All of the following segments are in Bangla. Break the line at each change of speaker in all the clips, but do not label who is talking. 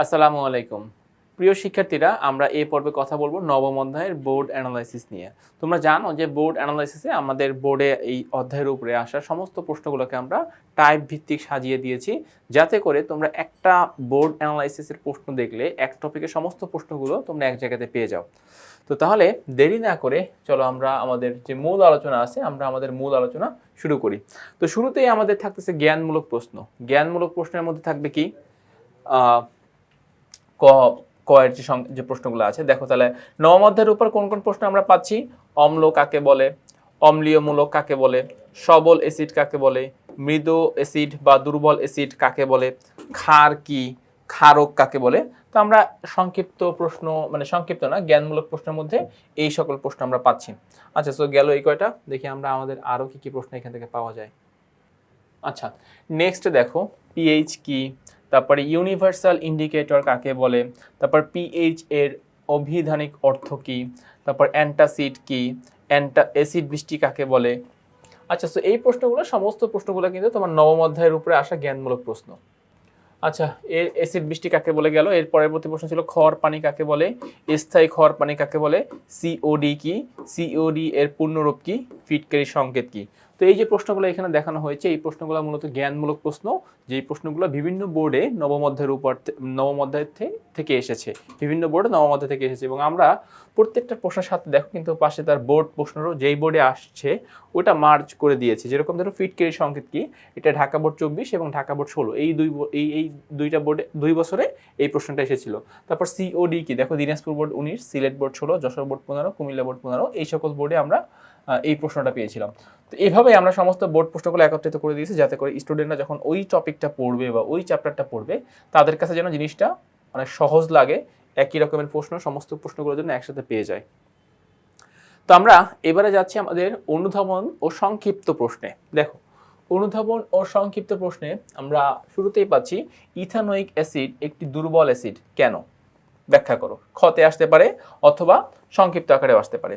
আসসালামু আলাইকুম। প্রিয় শিক্ষার্থীরা, আমরা এই পর্বে কথা বলবো নবম অধ্যায়ের বোর্ড অ্যানালাইসিস নিয়ে। তোমরা জানো যে বোর্ড অ্যানালাইসিসে আমাদের বোর্ডে এই অধ্যায়ের উপরে আসা সমস্ত প্রশ্নগুলোকে আমরা টাইপ ভিত্তিক সাজিয়ে দিয়েছি, যাতে করে তোমরা একটা বোর্ড অ্যানালাইসিসের প্রশ্ন দেখলে এক টপিকের সমস্ত প্রশ্নগুলো তোমরা এক জায়গাতে পেয়ে যাও। তো তাহলে দেরি না করে চলো আমরা আমাদের যে মূল আলোচনা আছে আমরা আমাদের মূল আলোচনা শুরু করি। তো শুরুতেই আমাদের থাকতেছে জ্ঞানমূলক প্রশ্ন। জ্ঞানমূলক প্রশ্নের মধ্যে থাকবে কি ক কয়ের যে প্রশ্নগুলো আছে, দেখো তাহলে নবম অধ্যায়ের উপর কোন কোন প্রশ্ন আমরা পাচ্ছি। অম্ল কাকে বলে, অম্লীয় মূলক কাকে বলে, সবল অ্যাসিড কাকে বলে, মৃদু অ্যাসিড বা দুর্বল অ্যাসিড কাকে বলে, ক্ষার কি, ক্ষারক কাকে বলে। তো আমরা সংক্ষিপ্ত প্রশ্ন, মানে সংক্ষিপ্ত না, জ্ঞানমূলক প্রশ্নের মধ্যে এই সকল প্রশ্ন আমরা পাচ্ছি। আচ্ছা, সো গেল এই কয়টা। দেখি আমরা আমাদের আরো কি কি প্রশ্ন এখান থেকে পাওয়া যায়। আচ্ছা, নেক্সট দেখো পিএইচ কি, তারপরে ইউনিভার্সাল ইন্ডিকেটর কাকে বলে, তারপর পিএইচ এর অভিধানিক অর্থ কি, তারপর অ্যান্টাসিড কি, অ্যাসিড বৃষ্টি কাকে বলে। আচ্ছা, তো এই প্রশ্নগুলো, সমস্ত প্রশ্নগুলো কিন্তু তোমার নবম অধ্যায়ের উপরে আসা জ্ঞানমূলক প্রশ্ন। আচ্ছা, এর অ্যাসিড বৃষ্টি কাকে বলে গেল। এর পরবর্তী প্রশ্ন ছিল খড় পানি কাকে বলে, স্থায়ী খড় পানি কাকে বলে, সিওডি কি, সিওডি এর পূর্ণরূপ কি, ফিটকারি সংকেত কি। তো এই যে প্রশ্নগুলো এখানে দেখানো হয়েছে, এই প্রশ্নগুলো মূলত জ্ঞানমূলক প্রশ্ন, যেই প্রশ্নগুলো বিভিন্ন বোর্ডে নবম অধ্যায়ের উপর নবম অধ্যায় থেকে এসেছে, বিভিন্ন বোর্ডে নবম অধ্যায় থেকে এসেছে। এবং আমরা প্রত্যেকটা প্রশ্নের সাথে দেখো কিন্তু পাশে তার বোর্ড প্রশ্নেরও যেই বোর্ডে আসছে ওটা মার্জ করে দিয়েছে। যেরকম ধরো ফিটকারি সংকেত কি, এটা ঢাকা বোর্ড 24 এবং ঢাকা বোর্ড 16, এই দুইটা বোর্ডে 2 বছরে এই প্রশ্নটা এসেছিল। তারপর সিওডি কি, দেখো Dinajpur board 19, Sylhet board 16, Jessore board 15, Comilla board 15, এই সকল বোর্ডে আমরা এই প্রশ্নটা পেয়েছিলাম। তো এইভাবে আমরা সমস্ত বোর্ড প্রশ্নগুলো একত্রিত করে দিয়েছি, যাতে করে স্টুডেন্টরা যখন ওই টপিকটা পড়বে বা ওই চ্যাপ্টারটা পড়বে তাদের কাছে যেন জিনিসটা অনেক সহজ লাগে, একই রকমের প্রশ্ন সমস্ত প্রশ্নগুলোর জন্য একসাথে পেয়ে যায়। তো আমরা এবারে যাচ্ছি আমাদের অনুধাবন ও সংক্ষিপ্ত প্রশ্নে। দেখো, অনুধাবন ও সংক্ষিপ্ত প্রশ্নে আমরা শুরুতেই পাচ্ছি ইথানোয়িক অ্যাসিড একটি দুর্বল অ্যাসিড কেন, ব্যাখ্যা করো। খতে আসতে পারে অথবা সংক্ষিপ্ত আকারে আসতে পারে।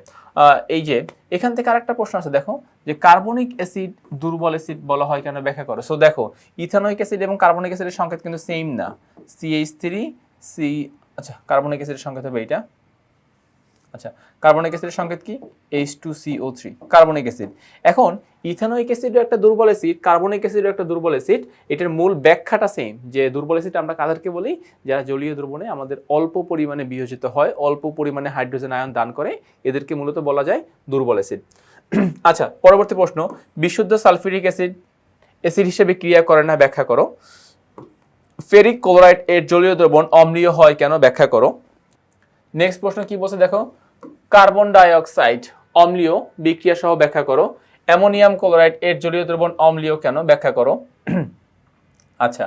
এই যে এখান থেকে আরেকটা প্রশ্ন আছে, দেখো যে কার্বনিক অ্যাসিড দুর্বল অ্যাসিড বলা হয় কেন, ব্যাখ্যা করো। সো দেখো, ইথানোয়িক অ্যাসিড এবং কার্বনিক অ্যাসিডের সংকেত কিন্তু সেম না, CH3C। আচ্ছা, কার্বনিক অ্যাসিডের সংকেত হবে এইটা। আচ্ছা, কার্বনিক অ্যাসিডের সংকেত কি, H2CO3, কার্বনিক অ্যাসিড। এখন ইথানোয়িক অ্যাসিডও একটা দুর্বল অ্যাসিড, কার্বনিক অ্যাসিডও একটা দুর্বল অ্যাসিড। এটার মূল ব্যাখ্যাটা সেম, যে দুর্বল অ্যাসিড আমরা কাদেরকে বলি, যারা জলীয় দ্রবণে আমাদের অল্প পরিমাণে বিয়োজিত হয়, অল্প পরিমাণে হাইড্রোজেন আয়ন দান করে, এদেরকে মূলত বলা যায় দুর্বল অ্যাসিড। আচ্ছা, পরবর্তী প্রশ্ন, বিশুদ্ধ সালফিউরিক অ্যাসিড অ্যাসিড হিসেবে ক্রিয়া করে না, ব্যাখ্যা করো। ফেরিক ক্লোরাইড এর জলীয় দ্রবণ অম্লীয় হয় কেন, ব্যাখ্যা করো। নেক্সট প্রশ্ন কি বলছে দেখো, কার্বন ডাই অক্সাইড অম্লীয়, বিক্রিয়া সহ ব্যাখ্যা করো। অ্যামোনিয়াম ক্লোরাইড এর জলীয় দ্রবণ অম্লীয় কেন, ব্যাখ্যা করো। আচ্ছা,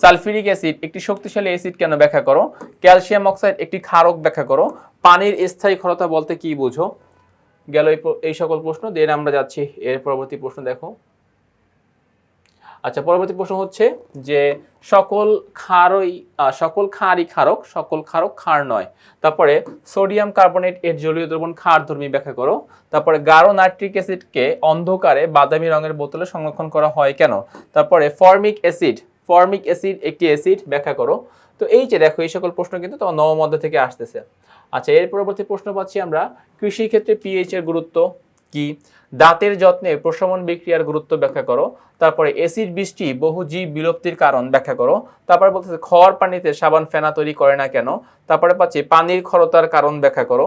সালফিউরিক অ্যাসিড একটি শক্তিশালী অ্যাসিড কেন, ব্যাখ্যা করো। ক্যালসিয়াম অক্সাইড একটি ক্ষারক, ব্যাখ্যা করো। পানির স্থায়ী ক্ষারকতা বলতে কি বুঝো। গেল এই সকল প্রশ্ন। দেন আমরা যাচ্ছি এর পরবর্তী প্রশ্ন, দেখো। আচ্ছা, পরবর্তী প্রশ্ন হচ্ছে যে সকল ক্ষারই ক্ষারক, সকল ক্ষারক ক্ষার নয়। তারপরে সোডিয়াম কার্বনেট এর জলীয় দ্রবণ ক্ষারধর্মী, ব্যাখ্যা করো। তারপরে গাঢ় নাইট্রিক অ্যাসিডকে অন্ধকারে বাদামি রঙের বোতলে সংরক্ষণ করা হয় কেন। তারপরে ফর্মিক অ্যাসিড একটি অ্যাসিড, ব্যাখ্যা করো। তো এই যে দেখো, এই সকল প্রশ্ন কিন্তু তোমার নবম অধ্যায় থেকে আসতেছে। আচ্ছা, এর পরবর্তী প্রশ্ন পাচ্ছি আমরা, কৃষি ক্ষেত্রে পিএইচ এর গুরুত্ব কি, দাঁতের যত্নে প্রশমন বিক্রিয়ার গুরুত্ব, ব্যাখ্যা করো। তারপরে অ্যাসিড বৃষ্টি বহু জীব বিলুপ্তির কারণ, ব্যাখ্যা করো। তারপরে বলতেছে খড় পানিতে সাবান ফেনা তৈরি করে না কেন। তারপরে পাচ্ছি পানির ক্ষরতার কারণ, ব্যাখ্যা করো।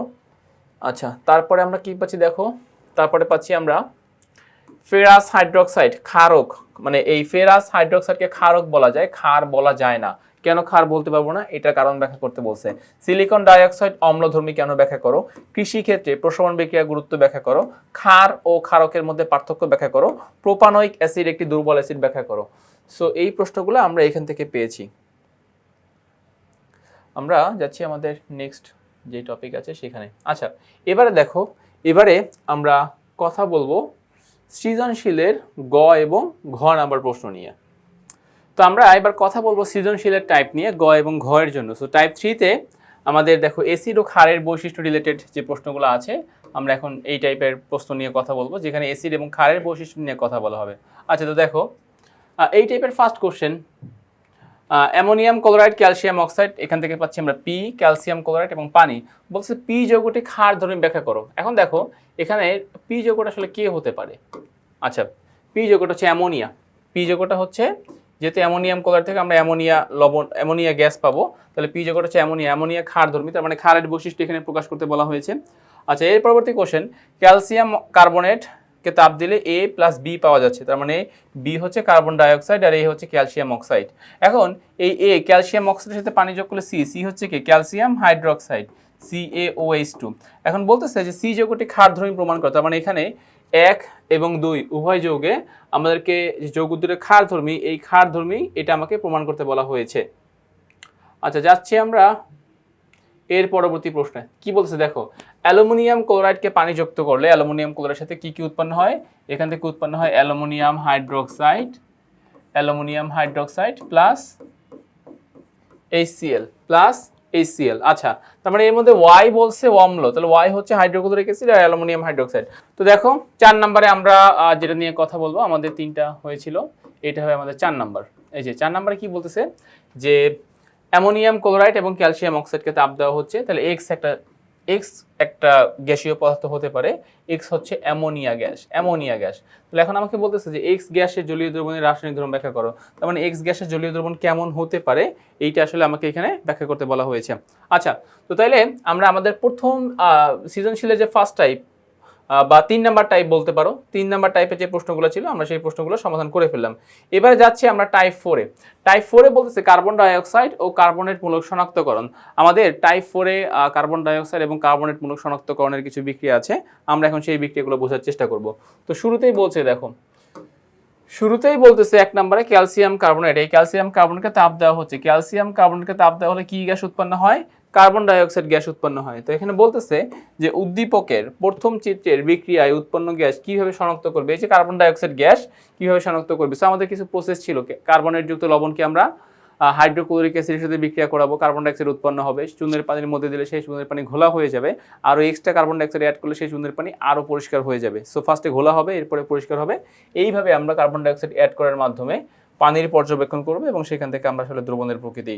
আচ্ছা, তারপরে আমরা কি পাচ্ছি দেখো, তারপরে পাচ্ছি আমরা ফেরাস হাইড্রোক্সাইড ক্ষারক, মানে এই ফেরাস হাইড্রোক্সাইডকে ক্ষারক বলা যায়, ক্ষার বলা যায় না। কেন ক্ষার বলতে পারবো না, এটার কারণ ব্যাখ্যা করতে বলছে। সিলিকন ডাইঅক্সাইড অম্লধর্মী কেন, ব্যাখ্যা করো। কৃষি ক্ষেত্রে প্রশমন বিক্রিয়ার গুরুত্ব, ব্যাখ্যা করো। ক্ষার ও ক্ষারকের মধ্যে পার্থক্য, ব্যাখ্যা করো। প্রোপানোয়িক অ্যাসিড একটি দুর্বল অ্যাসিড, ব্যাখ্যা করো। সো এই প্রশ্নগুলো আমরা এখান থেকে পেয়েছি। আমরা যাচ্ছি আমাদের নেক্সট যে টপিক আছে সেখানে। আচ্ছা, এবারে দেখো, এবারে আমরা কথা বলবো সৃজনশীলের গ এবং ঘ নাম্বার প্রশ্ন নিয়ে। তো আমরা এবার কথা বলবো সৃজনশীলের টাইপ নিয়ে গ এবং ঘ এর জন্য। সো টাইপ 3-তে আমাদের দেখো অ্যাসিড ও ক্ষারের বৈশিষ্ট্য রিলেটেড যে প্রশ্নগুলো আছে, আমরা এখন এই টাইপের প্রশ্ন নিয়ে কথা বলবো, যেখানে অ্যাসিড এবং ক্ষারের বৈশিষ্ট্য নিয়ে কথা বলা হবে। আচ্ছা, তো দেখো এই টাইপের first question, ammonium chloride, calcium oxide, এখান থেকে পাচ্ছি আমরা পি, ক্যালসিয়াম ক্লোরাইড এবং পানি। বলছে পি যৌগটি ক্ষারধর্মী ব্যাখ্যা করো। এখন দেখো এখানে পি যৌগটা আসলে কে হতে পারে। আচ্ছা, পি যৌগটা হচ্ছে অ্যামোনিয়া। পি যৌগটা হচ্ছে, যেহেতু অ্যামোনিয়াম ক্লোরাইড থেকে আমরা অ্যামোনিয়া গ্যাস পাবো, তাহলে পি যৌগটা হচ্ছে অ্যামোনিয়া। অ্যামোনিয়া ক্ষারধর্মী, তার মানে ক্ষারের বৈশিষ্ট্য এখানে প্রকাশ করতে বলা হয়েছে। আচ্ছা, এর পরবর্তী কোশ্চেন, ক্যালসিয়াম কার্বনেটকে তাপ দিলে এ প্লাস বি পাওয়া যাচ্ছে, তার মানে বি হচ্ছে কার্বন ডাইঅক্সাইড আর এ হচ্ছে ক্যালসিয়াম অক্সাইড। এখন এই এ ক্যালসিয়াম অক্সাইডের সাথে পানি যোগ করলে সি, সি হচ্ছে কি ক্যালসিয়াম হাইড্রোক্সাইড, CaOH2। এখন বলতেছে যে সি যৌগটি ক্ষারধর্মী প্রমাণ করে, তার মানে এখানে 1 এবং 2 উভয় যৌগে আমাদেরকে যে যৌগ দুটো ক্ষারধর্মী, এই ক্ষারধর্মী এটা আমাকে প্রমাণ করতে বলা হয়েছে। আচ্ছা, যাচ্ছি আমরা এর পরবর্তী প্রশ্নে। কি বলতেছে দেখো, অ্যালুমিনিয়াম ক্লোরাইডকে পানি যুক্ত করলে অ্যালুমিনিয়াম ক্লোরাইডের সাথে কি কি উৎপন্ন হয়। এখান থেকে উৎপন্ন হয় অ্যালুমিনিয়াম হাইড্রোক্সাইড প্লাস HCl। আচ্ছা, তার মানে এর মধ্যে ওয়াই বলছে অম্ল, তাহলে ওয়াই হচ্ছে হাইড্রোক্লোরিক অ্যাসিড আর অ্যালুমিনিয়াম হাইড্রোক্সাইড। তো দেখো 4 নম্বরে আমরা যেটা নিয়ে কথা বলবো, আমাদের 3টা হয়েছিল, এটা হবে আমাদের 4 নম্বর। এই যে 4 নম্বরে কি বলতেছে যে অ্যামোনিয়াম ক্লোরাইড এবং ক্যালসিয়াম অক্সাইডকে তাপ দেওয়া হচ্ছে, তাহলে এক্স একটা গ্যাসীয় পদার্থ হতে পারে, এক্স হচ্ছে অ্যামোনিয়া গ্যাস। তাহলে এখন আমাকে বলতেছে যে এক্স গ্যাসের জলীয় দ্রবণের রাসায়নিক ধর্ম ব্যাখ্যা করো। তার মানে এক্স গ্যাসের জলীয় দ্রবণ কেমন হতে পারে, এইটা আসলে আমাকে এখানে ব্যাখ্যা করতে বলা হয়েছে। আচ্ছা, তো তাইলে আমরা আমাদের প্রথম সৃজনশীলের যে ফার্স্ট টাইপ বা 3 নাম্বার টাইপ বলতে পারো, 3 নাম্বার টাইপের যে প্রশ্নগুলো ছিল আমরা সেই প্রশ্নগুলো সমাধান করে ফেললাম। এবারে যাচ্ছি আমরা টাইপ 4-এ। টাইপ 4-এ বলতেছে কার্বন ডাইঅক্সাইড ও কার্বনেট মূলক শনাক্তকরণ। আমাদের টাইপ 4-এ কার্বন ডাইঅক্সাইড এবং কার্বনেট মূলক শনাক্তকরণের কিছু বিক্রিয়া আছে, আমরা এখন সেই বিক্রিয়াগুলো বোঝার চেষ্টা করব। তো শুরুতেই বলতেছে 1 নম্বরে ক্যালসিয়াম কার্বনেট, এই ক্যালসিয়াম কার্বনেটকে তাপ দেওয়া হচ্ছে। ক্যালসিয়াম কার্বনেটকে তাপ দেওয়া হলে কি গ্যাস উৎপন্ন হয়, কার্বন ডাইঅক্সাইড গ্যাস উৎপন্ন হয়। তো এখানে বলতেছে যে উদ্দীপকের প্রথম চিত্রের বিক্রিয়ায় উৎপন্ন গ্যাস কিভাবে শনাক্ত করবে, এই যে কার্বন ডাইঅক্সাইড গ্যাস কিভাবে শনাক্ত করবে। সো আমাদের কিছু প্রসেস ছিল, কার্বনেট যুক্ত লবণকে আমরা হাইড্রোক্লোরিক অ্যাসিডের সাথে বিক্রিয়া করাবো, কার্বন ডাইঅক্সাইড উৎপন্ন হবে, চুনের পানির মধ্যে দিলে সেই চুনের পানি ঘোলা হয়ে যাবে, আরও এক্সট্রা কার্বন ডাইঅক্সাইড অ্যাড করলে সেই চুনের পানি আরও পরিষ্কার হয়ে যাবে। সো ফার্স্টে ঘোলা হবে, এরপরে পরিষ্কার হবে। এইভাবে আমরা কার্বন ডাইঅক্সাইড অ্যাড করার মাধ্যমে পানির পর্যবেক্ষণ করব এবং সেখান থেকে আমরা আসলে দ্রবণের প্রকৃতি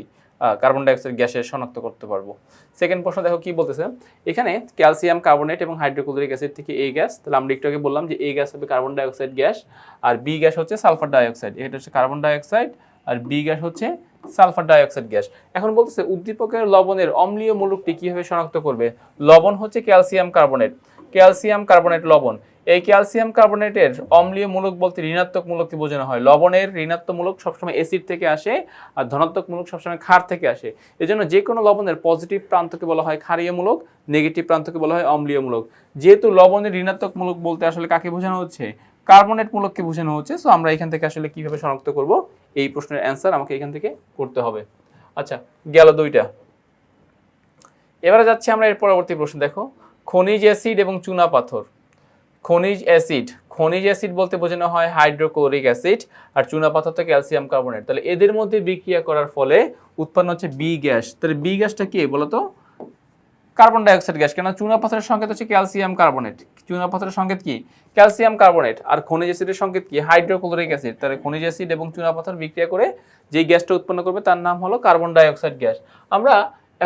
কার্বন ডাইঅক্সাইড গ্যাসের শনাক্ত করতে পারবো। সেকেন্ড প্রশ্ন দেখো কি বলতেছে, এখানে ক্যালসিয়াম কার্বনেট এবং হাইড্রোক্লোরিক অ্যাসিড থেকে এ গ্যাস, তাহলে আমরা একটু আগে বললাম যে এ গ্যাস হবে কার্বন ডাইঅক্সাইড গ্যাস আর বি গ্যাস হচ্ছে সালফার ডাইঅক্সাইড। এটা হচ্ছে কার্বন ডাইঅক্সাইড আর বি গ্যাস হচ্ছে সালফার ডাইঅক্সাইড গ্যাস। এখন বলতেছে উদ্দীপকের লবণের অম্লীয় মূলকটি কিভাবে শনাক্ত করবে। লবণ হচ্ছে ক্যালসিয়াম কার্বনেট লবণ। এই ক্যালসিয়াম কার্বনেটের অম্লীয় মূলক বলতে ঋণাত্মক মূলককে বোঝানো হয়। লবণের ঋণাত্মক মূলক সবসময় অ্যাসিড থেকে আসে আর ধনাত্মক মূলক সবসময় ক্ষার থেকে আসে। এজন্য যে কোনো লবণের পজিটিভ প্রান্তকে বলা হয় ক্ষারীয় মূলক, নেগেটিভ প্রান্তকে বলা হয় অম্লীয় মূলক। যেহেতু লবণের ঋণাত্মক মূলক বলতে আসলে কাকে বোঝানো হচ্ছে, কার্বনেট মূলককে বোঝানো হচ্ছে। সো আমরা এখান থেকে আসলে কিভাবে শনাক্ত করব, এই প্রশ্নের অ্যান্সার আমাকে এখান থেকে করতে হবে। আচ্ছা, গেল 2টা। এবারে যাচ্ছি আমরা এর পরবর্তী প্রশ্ন। দেখো খনিজ অ্যাসিড এবং চুনা পাথর। খনিজ অ্যাসিড বলতে বোঝানো হয় হাইড্রোক্লোরিক অ্যাসিড আর চুনা পাথর তো ক্যালসিয়াম কার্বনেট। তাহলে এদের মধ্যে বিক্রিয়া করার ফলে উৎপন্ন হচ্ছে বি গ্যাস। তাহলে বি গ্যাসটা কি বলতো, কার্বন ডাইঅক্সাইড গ্যাস। কেন, চুনা পাথরের সংকেত হচ্ছে ক্যালসিয়াম কার্বনেট, চুনা পাথরের সংকেত কি ক্যালসিয়াম কার্বনেট, আর খনিজ অ্যাসিডের সংকেত কি হাইড্রোক্লোরিক অ্যাসিড। তাহলে খনিজ অ্যাসিড এবং চুনা পাথর বিক্রিয়া করে যে গ্যাসটা উৎপন্ন করবে তার নাম হলো কার্বন ডাইঅক্সাইড গ্যাস। আমরা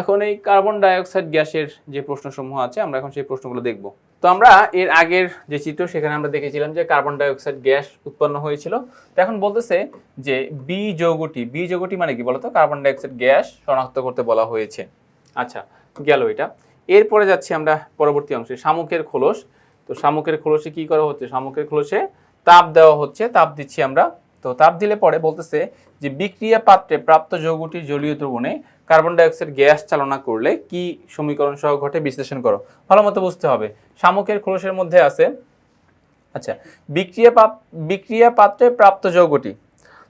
এখন এই কার্বন ডাইঅক্সাইড গ্যাসের যে প্রশ্নসমূহ আছে আমরা এখন সেই প্রশ্নগুলো দেখব। তো আমরা এর আগের যে চিত্র সেখানে আমরা দেখেছিলাম যে কার্বন ডাইঅক্সাইড গ্যাস উৎপন্ন হয়েছিল। তো এখন বলতেছে যে বি যৌগটি মানে কি বলতো, কার্বন ডাইঅক্সাইড গ্যাস শনাক্ত করতে বলা হয়েছে। আচ্ছা, গেল এটা। এরপরে যাচ্ছি আমরা পরবর্তী অংশে, শামুকের খোলস। তো শামুকের খোলসে কি করা হচ্ছে, শামুকের খোলসে তাপ দেওয়া হচ্ছে, তাপ দিচ্ছি আমরা। তো তাপ দিলে পরে বলতেছে যে বিক্রিয়া পাত্রে প্রাপ্ত যৌগটির জলীয় দ্রবণে কার্বন ডাইঅক্সাইড গ্যাস চালনা করলে কি সমীকরণ সহ ঘটে বিশ্লেষণ করো। ভালো মতো বুঝতে হবে। শামুকের খোলসের মধ্যে আছে, আচ্ছা, বিক্রিয়া পাত্রে প্রাপ্ত যৌগটি।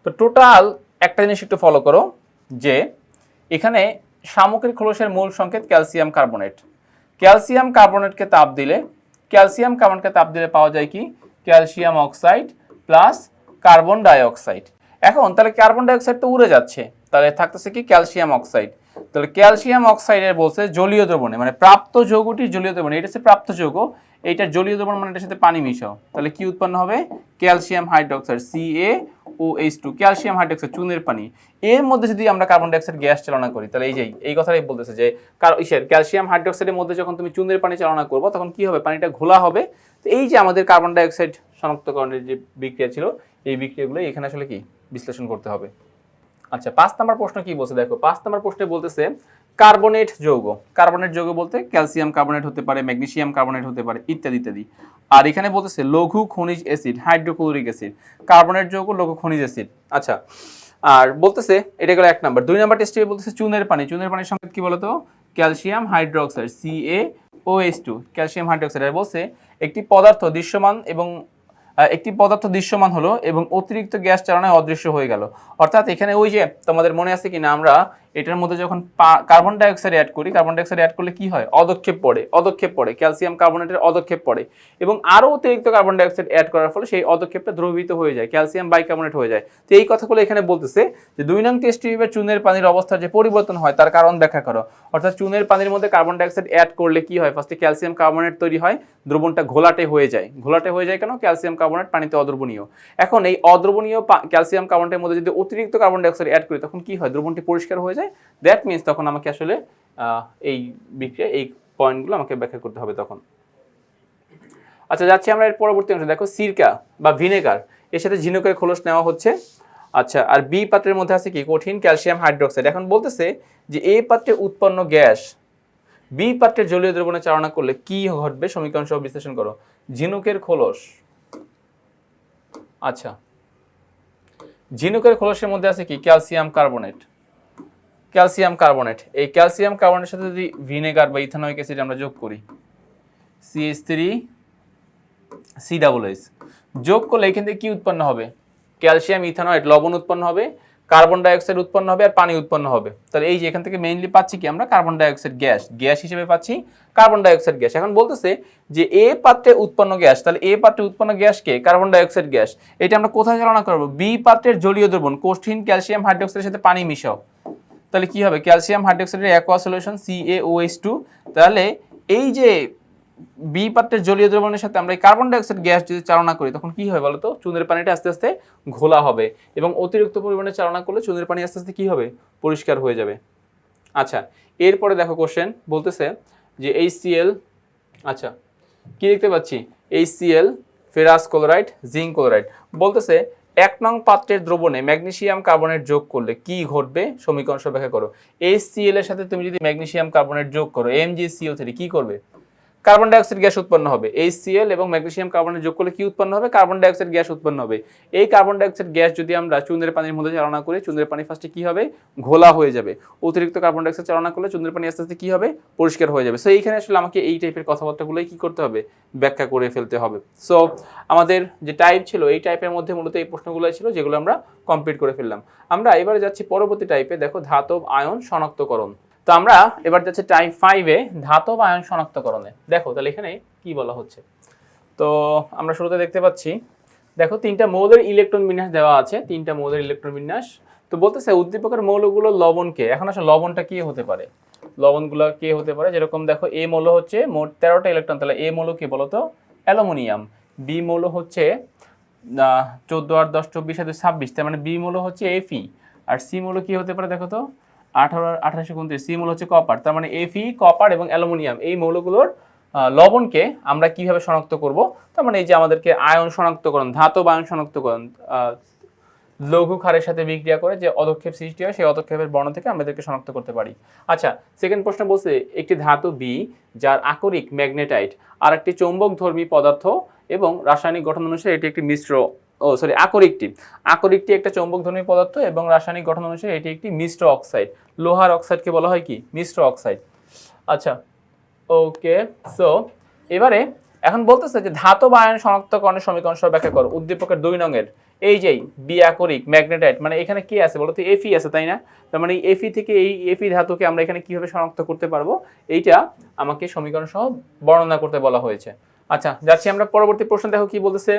তো টোটাল একটা জিনিস একটু ফলো করো যে এখানে শামুকের খোলসের মূল সংকেত ক্যালসিয়াম কার্বনেটকে তাপ দিলে পাওয়া যায় কি calcium oxide plus carbon dioxide. এখন তাহলে কার্বন ডাইঅক্সাইড তো উড়ে যাচ্ছে, তাহলে থাকতেছে কি ক্যালসিয়াম অক্সাইড। তাহলে ক্যালসিয়াম অক্সাইডের বলছে জলীয় দ্রবণে, মানে প্রাপ্ত যৌগটির জলীয় দ্রবণে, এটা হচ্ছে প্রাপ্ত যৌগ, এইটার জলীয় দ্রবণ মানে এটার সাথে পানি মিশাও, তাহলে কি উৎপন্ন হবে? Calcium hydroxide, CaOH2, calcium hydroxide, চুনের পানি। এর মধ্যে যদি আমরা কার্বন ডাইঅক্সাইড গ্যাস চালনা করি, তাহলে এই কথাটাই বলতেছে যে ক্যালসিয়াম হাইড্রোক্সাইডের মধ্যে যখন তুমি চুনের পানি চালনা করবো তখন কি হবে? পানিটা ঘোলা হবে। তো এই যে আমাদের কার্বন ডাইঅক্সাইড শনাক্তকরণের যে বিক্রিয়া ছিল, এই বিক্রিয়াগুলো এখানে আসলে কি বিশ্লেষণ করতে হবে। আচ্ছা, 5 নম্বর প্রশ্ন কি বলছে দেখো। 5 নম্বর প্রশ্নে বলতেছে কার্বনেট যৌগ। কার্বনেট যৌগ বলতে ক্যালসিয়াম কার্বনেট হতে পারে, ম্যাগনেসিয়াম কার্বনেট হতে পারে, ইত্যাদি ইত্যাদি। আর এখানে বলতেছে লঘু খনিজ অ্যাসিড, হাইড্রোক্লোরিক অ্যাসিড, কার্বনেট যৌগ, লঘু খনিজ অ্যাসিড। আচ্ছা, আর বলতেছে এটা গেল 1 নম্বর। 2 নম্বর টেস্টে বলতেছে চুনের পানি। চুনের পানির সংকেত কি বলতো? Calcium hydroxide, CaOH2, calcium hydroxide. আর বলছে একটি পদার্থ দৃশ্যমান হলো এবং অতিরিক্ত গ্যাস চালনায় অদৃশ্য হয়ে গেল। অর্থাৎ এখানে ওই যে তোমাদের মনে আছে কিনা, আমরা এটার মধ্যে যখন কার্বন ডাইঅক্সাইড অ্যাড করি, কার্বন ডাইঅক্সাইড অ্যাড করলে কি হয়? অদক্ষেপ পড়ে, ক্যালসিয়াম কার্বনেটের অদক্ষেপ পড়ে এবং আরও অতিরিক্ত কার্বন ডাইঅক্সাইড অ্যাড করার ফলে সেই অদক্ষেপটা দ্রবীভূত হয়ে যায়, ক্যালসিয়াম বাইকার্বনেট হয়ে যায়। তো এই কথাগুলো এখানে বলতেছে যে 2 নং টেস্ট টিউবের চুনের পানির অবস্থার যে পরিবর্তন হয় তার কারণ ব্যাখ্যা করো। অর্থাৎ চুনের পানির মধ্যে কার্বন ডাইঅক্সাইড অ্যাড করলে কি হয়? ফার্স্টে ক্যালসিয়াম কার্বনেট তৈরি হয়, দ্রবণটা ঘোলাটে হয়ে যায়। কেন? ক্যালসিয়াম কার্বনেট পানিতে অদ্রবণীয়। এখন এই অদ্রবণীয় ক্যালসিয়াম কার্বনেটের মধ্যে যদি অতিরিক্ত কার্বন ডাইঅক্সাইড অ্যাড করি তখন কি হয়? দ্রবণটি পরিষ্কার হয়ে যায়। দ্যাট মিনস তখন আমাকে আসলে এই বিক্রিয়া, এই পয়েন্টগুলো আমাকে ব্যাখ্যা করতে হবে তখন। আচ্ছা, যাচ্ছি আমরা এর পরবর্তী অংশে। দেখো সিরকা বা ভিনেগার, এর সাথে ঝিনুকের খোলস নেওয়া হচ্ছে। আচ্ছা, আর বি পাত্রের মধ্যে আছে কি? কঠিন ক্যালসিয়াম হাইড্রোক্সাইড। এখন বলতেছে যে এ পাত্রে উৎপন্ন গ্যাস বি পাত্রের জলীয় দ্রবণে চালনা করলে কি ঘটবে? সমীকরণ সহ বিশ্লেষণ করো। ঝিনুকের খোলস, আচ্ছা, ঝিনুকের খোলসের মধ্যে আছে কি? Calcium carbonate. এই ক্যালসিয়াম কার্বনের সাথে যদি ভিনেগার বা ইথানোয়িক অ্যাসিড আমরা যোগ করি, CH3COOH, যোগ করলে এখান থেকে কি উৎপন্ন হবে? ক্যালসিয়াম ইথানয়েড, লবণ উৎপন্ন হবে, কার্বন ডাইঅক্সাইড উৎপন্ন হবে, আর পানি উৎপন্ন হবে। তাহলে এই যে এখান থেকে মেইনলি পাচ্ছি কি আমরা? কার্বন ডাইঅক্সাইড গ্যাস হিসেবে পাচ্ছি কার্বন ডাইঅক্সাইড গ্যাস। এখন বলতেছে যে এ পাত্রে উৎপন্ন গ্যাস, তাহলে এ পাত্রে উৎপন্ন গ্যাস কে? Carbon dioxide gas. এটা আমরা কোথায় চালনা করব? বি পাত্রের জলীয় দ্রবণ কঠিন ক্যালসিয়াম হাইড্রোক্সাইডের সাথে পানি মিশাও, তাহলে কি হবে? ক্যালসিয়াম হাইড্রোক্সাইডের অ্যাকোয়া সলিউশন CaOH2। তাহলে এই যে বি পাত্রের জলীয় দ্রবণের সাথে আমরা এই কার্বন ডাইঅক্সাইড গ্যাস যদি চালনা করি তখন কি হবে বলতো? চুনের পানিটা আস্তে আস্তে ঘোলা হবে এবং অতিরিক্ত পরিমাণে চালনা করলে চুনের পানি আস্তে আস্তে কি হবে? পরিষ্কার হয়ে যাবে। আচ্ছা, এরপরে দেখো কোশ্চেন বলতেছে যে HCl, আচ্ছা কি দেখতে পাচ্ছি? HCl, ferrous chloride, zinc chloride. বলতেছে 1 নং পাত্রের দ্রবণে ম্যাগনেসিয়াম কার্বনেট যোগ করলে কি ঘটবে? সমীকরণ সহ ব্যাখ্যা করো। HCl এর সাথে তুমি যদি ম্যাগনেসিয়াম কার্বনেট যোগ করো, MgCO3, কি করবে? কার্বন ডাইঅক্সাইড গ্যাস উৎপন্ন হবে। HCl এবং ম্যাগনেসিয়াম কার্বনেট যোগ করলে কি উৎপন্ন হবে? কার্বন ডাইঅক্সাইড গ্যাস উৎপন্ন হবে। এই কার্বন ডাইঅক্সাইড গ্যাস যদি আমরা চুনের পানির মধ্যে চালনা করি, চুনের পানি ফার্স্টে কি হবে? ঘোলা হয়ে যাবে। অতিরিক্ত কার্বন ডাইঅক্সাইড চালনা করলে চুনের পানি আস্তে আস্তে কি হবে? পরিষ্কার হয়ে যাবে। সো এইখানে আসলে আমাকে এই টাইপের কথাবার্তাগুলোই কি করতে হবে? ব্যাখ্যা করে ফেলতে হবে। সো আমাদের যে টাইপ ছিল, এই টাইপের মধ্যে মূলত এই প্রশ্নগুলোই ছিল যেগুলো আমরা কমপ্লিট করে ফেললাম। আমরা এবারে যাচ্ছি পরবর্তী টাইপে। দেখো ধাতব আয়ন শনাক্তকরণ। তো আমরা এবার যাচ্ছি টাইপ 5-এ, ধাতব আয়ন শনাক্তকরণে। দেখো তাহলে এখানে কি বলা হচ্ছে। তো আমরা শুরুতে দেখতে পাচ্ছি, দেখো 3টা মৌলের ইলেকট্রন বিন্যাস দেওয়া আছে, 3টা মৌলের ইলেকট্রন বিন্যাস। তো বলতেছে উদ্দীপকের মৌলগুলো লবণকে, এখন আসলে লবণটা কি হতে পারে? লবণগুলো কি হতে পারে? যেরকম দেখো এ মৌল হচ্ছে মোট 13টা ইলেকট্রন, তাহলে এ মৌল কি বলতো? অ্যালুমিনিয়াম। বি মৌল হচ্ছে 14 আর 10 24 আর 26, তার মানে বি মৌল হচ্ছে Fe। আর সি মৌল কি হতে পারে দেখো তো? 18 আর 28 29, সি মৌল হচ্ছে কপার। তার মানে Fe, কপার এবং অ্যালুমিনিয়াম, এই মৌলগুলোর লবণকে আমরা কিভাবে শনাক্ত করব? তার মানে এই যে আমাদেরকে আয়ন শনাক্তকরণ, ধাতব আয়ন শনাক্তকরণ, লঘু ক্ষারের সাথে বিক্রিয়া করে যে অদক্ষেপ সৃষ্টি হয়, সেই অদক্ষেপের বর্ণ থেকে আমাদেরকে শনাক্ত করতে পারি। আচ্ছা, সেকেন্ড প্রশ্ন বলছে একটি ধাতু বি যার আকরিক ম্যাগনেটাইট আর একটি চৌম্বকধর্মী পদার্থ এবং রাসায়নিক গঠন অনুসারে এটি একটি আকরিকটি একটা চৌম্বকধর্মী পদার্থ এবং রাসায়নিক গঠন অনুসারে এটি একটি মিশ্র অক্সাইড। লোহার অক্সাইডকে বলা হয় কি? মিশ্র অক্সাইড। আচ্ছা, ওকে। সো এবারে এখন বলতেছে যে ধাতব আয়ন শনাক্তকরণের সমীকরণ সহ ব্যাখ্যা করো। উদ্দীপকের 2 নংয়ের এই যে বি আকরিক ম্যাগনেটাইট, মানে এখানে কি আছে বলতো? Fe আছে, তাই না? তার মানে এই Fe থেকে এই Fe ধাতুকে আমরা এখানে কিভাবে শনাক্ত করতে পারবো? এইটা আমাকে সমীকরণ সহ বর্ণনা করতে বলা হয়েছে। আচ্ছা, যাচ্ছি আমরা পরবর্তী প্রশ্ন। দেখো কি বলতেছে।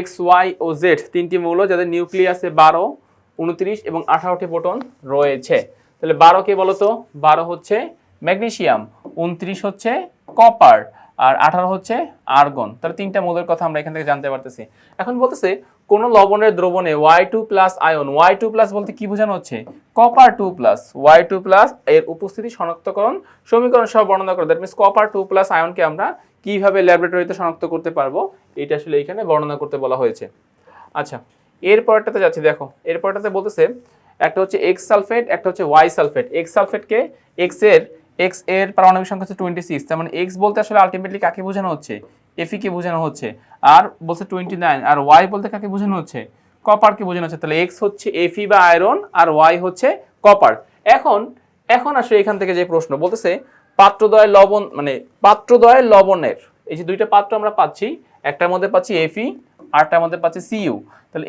X, Y ও Z 3টি মৌল যাদের নিউক্লিয়াসে 12, 29 এবং 18টি প্রোটন রয়েছে। তো তাহলে 12 কে বলো তো? 12 হচ্ছে ম্যাগনেসিয়াম, 29 হচ্ছে কপার, আর 18 হচ্ছে আর্গন। তাহলে তিনটা মৌলের কথা আমরা এখান থেকে জানতে পারতেছি। এখন বলতেছে কোন লবণের দ্রবণে Y2+ আয়ন, Y2+ বলতে কি বোঝানো হচ্ছে? কপার 2+, Y2+ এর উপস্থিতি শনাক্তকরণ সমীকরণ সহ বর্ণনা করো। দ্যাট মিন্স কপার 2+ আয়নকে আমরা কিভাবে ল্যাবরেটরিতে শনাক্ত করতে পারবো, এটা আসলে এখানে বর্ণনা করতে বলা হয়েছে। আচ্ছা, এরপরটাতে যাচ্ছি। দেখো এরপরটাতে বলতেছে একটা হচ্ছে এক্স সালফেট, একটা হচ্ছে ওয়াই সালফেট। এক্স সালফেটকে এক্স এর পারমাণবিক সংখ্যা হচ্ছে 26, তার মানে এক্স বলতে আসলে আলটিমেটলি কাকে বোঝানো হচ্ছে? এফি কে বোঝানো হচ্ছে। আর বলছে 29, আর ওয়াই বলতে কাকে বোঝানো হচ্ছে? কপারকে বোঝানো হচ্ছে। তাহলে এক্স হচ্ছে এফি বা আয়রন, আর ওয়াই হচ্ছে কপার। এখন এখন আসলে এখান থেকে যে প্রশ্ন বলতেছে পাত্রদ্বয় লবণ, মানে পাত্রদ্বয় লবণের এই যে দুইটা পাত্র আমরা পাচ্ছি, একটার মধ্যে পাচ্ছি এফি, আরটার মধ্যে পাচ্ছি সিইউ। তাহলে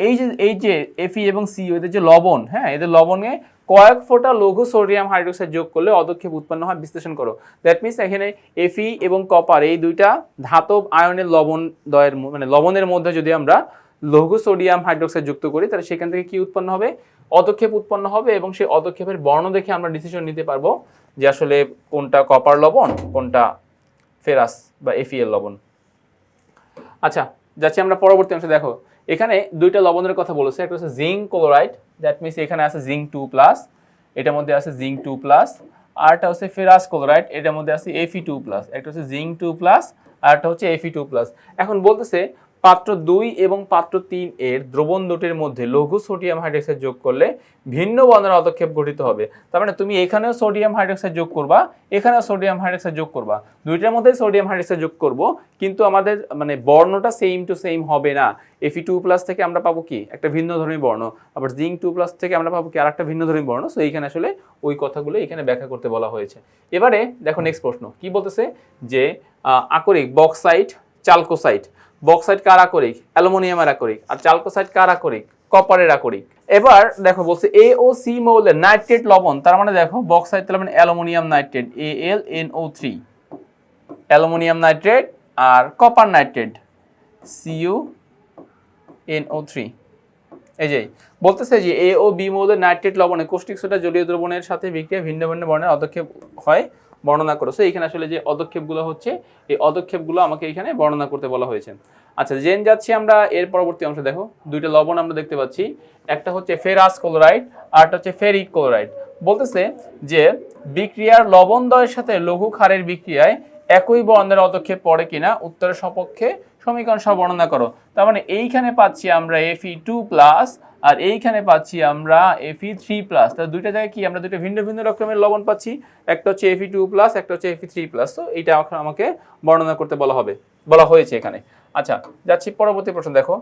এই যে এফি এবং সিইউ এদের যে লবণ, হ্যাঁ, এদের লবণে কয়েক ফোঁটা লঘু সোডিয়াম হাইড্রোক্সাইড যোগ করলে অদক্ষেপ উৎপন্ন হয়, বিশ্লেষণ করো। দ্যাট মিনস এখানে এফি এবং কপার এই দুইটা ধাতব আয়নের লবণ দ্বয়ের মানে লবণের মধ্যে যদি আমরা লঘু সোডিয়াম হাইড্রোক্সাইড যুক্ত করি তাহলে সেখান থেকে কি উৎপন্ন হবে? অদক্ষেপ উৎপন্ন হবে, এবং সেই অদক্ষেপের বর্ণ দেখে আমরা ডিসিশন নিতে পারবো যে আসলে কোনটা কপার লবণ, কোনটা ফেরাস বা এফিএল লবণ। আচ্ছা, যাচ্ছি আমরা পরবর্তী অংশে। দেখো এখানে দুইটা লবণের কথা বলেছে, একটা হচ্ছে জিঙ্ক ক্লোরাইড, দ্যাট মিনস এখানে আছে জিঙ্ক 2+, এটার মধ্যে আছে জিঙ্ক 2+, আরটা হচ্ছে ফেরাস ক্লোরাইড, এটার মধ্যে আছে Fe2+, একটা হচ্ছে জিঙ্ক 2+, আরটা হচ্ছে Fe2+। এখন বলতেছে পাত্র 2 এবং পাত্র 3 এর দ্রবণ দুটির মধ্যে লঘু সোডিয়াম হাইড্রোক্সাইড যোগ করলে ভিন্ন বর্ণের অদক্ষেপ গঠিত হবে। তার মানে তুমি এখানেও সোডিয়াম হাইড্রোক্সাইড যোগ করবা, এখানেও সোডিয়াম হাইড্রোক্সাইড যোগ করবা, দুইটার মধ্যে সোডিয়াম হাইড্রোক্সাইড যোগ করব, কিন্তু আমাদের মানে বর্ণটা সেম টু সেম হবে না। Fe2+ থেকে আমরা পাবো কি? একটা ভিন্ন ধর্মী বর্ণ। আবার জিঙ্ক 2+ থেকে আমরা পাবো কি? আরেকটা ভিন্ন ধর্মী বর্ণ। সো এইখানে আসলে ওই কথাগুলো এখানে ব্যাখ্যা করতে বলা হয়েছে। এবারে দেখো নেক্সট প্রশ্ন কি বলতেছে, যে আকরিক বক্সাইট, চালকোসাইট। বক্সাইট কার আকরিক? অ্যালুমিনিয়ামের আকরিক। আর চালকোসাইট কার আকরিক? কপারের আকরিক। এবার দেখো বলছে এ ও সি মৌলের নাইট্রেট লবণ, তার মানে দেখো বক্সাইট তার মানে aluminium nitrate AlNO3, aluminium nitrate, আর কপার নাইট্রেট CuNO3। এই যে বলতেছে যে এ ও বি মৌলের নাইট্রেট লবণে কৌষ্টিক সোডা জলীয় দ্রবণের সাথে বিক্রিয়া ভিন্ন ভিন্ন বর্ণের অদক্ষেপ হয়, বর্ণনা করো। সো এখানে আসলে যে অদক্ষেপগুলো হচ্ছে এই অদক্ষেপগুলো আমাকে এখানে বর্ণনা করতে বলা হয়েছে। আচ্ছা, জেন যাচ্ছি আমরা এর পরবর্তী অংশে। দেখো দুইটা লবণ আমরা দেখতে পাচ্ছি, একটা হচ্ছে ফেরাস ক্লোরাইড, আরটা হচ্ছে ফেরিক ক্লোরাইড। বলতেছে যে বিক্রিয়ার লবণদ্বয়ের সাথে লঘু ক্ষারের বিক্রিয়ায় একই বর্ণের অদক্ষেপ পড়ে কিনা উত্তরের সপক্ষে সমীকরণ সহ বর্ণনা করো। তার মানে এইখানে পাচ্ছি আমরা Fe2+, আর এইখানে পাচ্ছি আমরা Fe3+। তাহলে দুইটা জায়গায় কি আমরা দুটো ভিন্ন ভিন্ন রকমের লবণ পাচ্ছি, একটা হচ্ছে Fe2+, একটা হচ্ছে Fe3+। তো এইটা আমাকে বর্ণনা করতে বলা হয়েছে এখানে। আচ্ছা, যাচ্ছি পরবর্তী প্রশ্ন। দেখো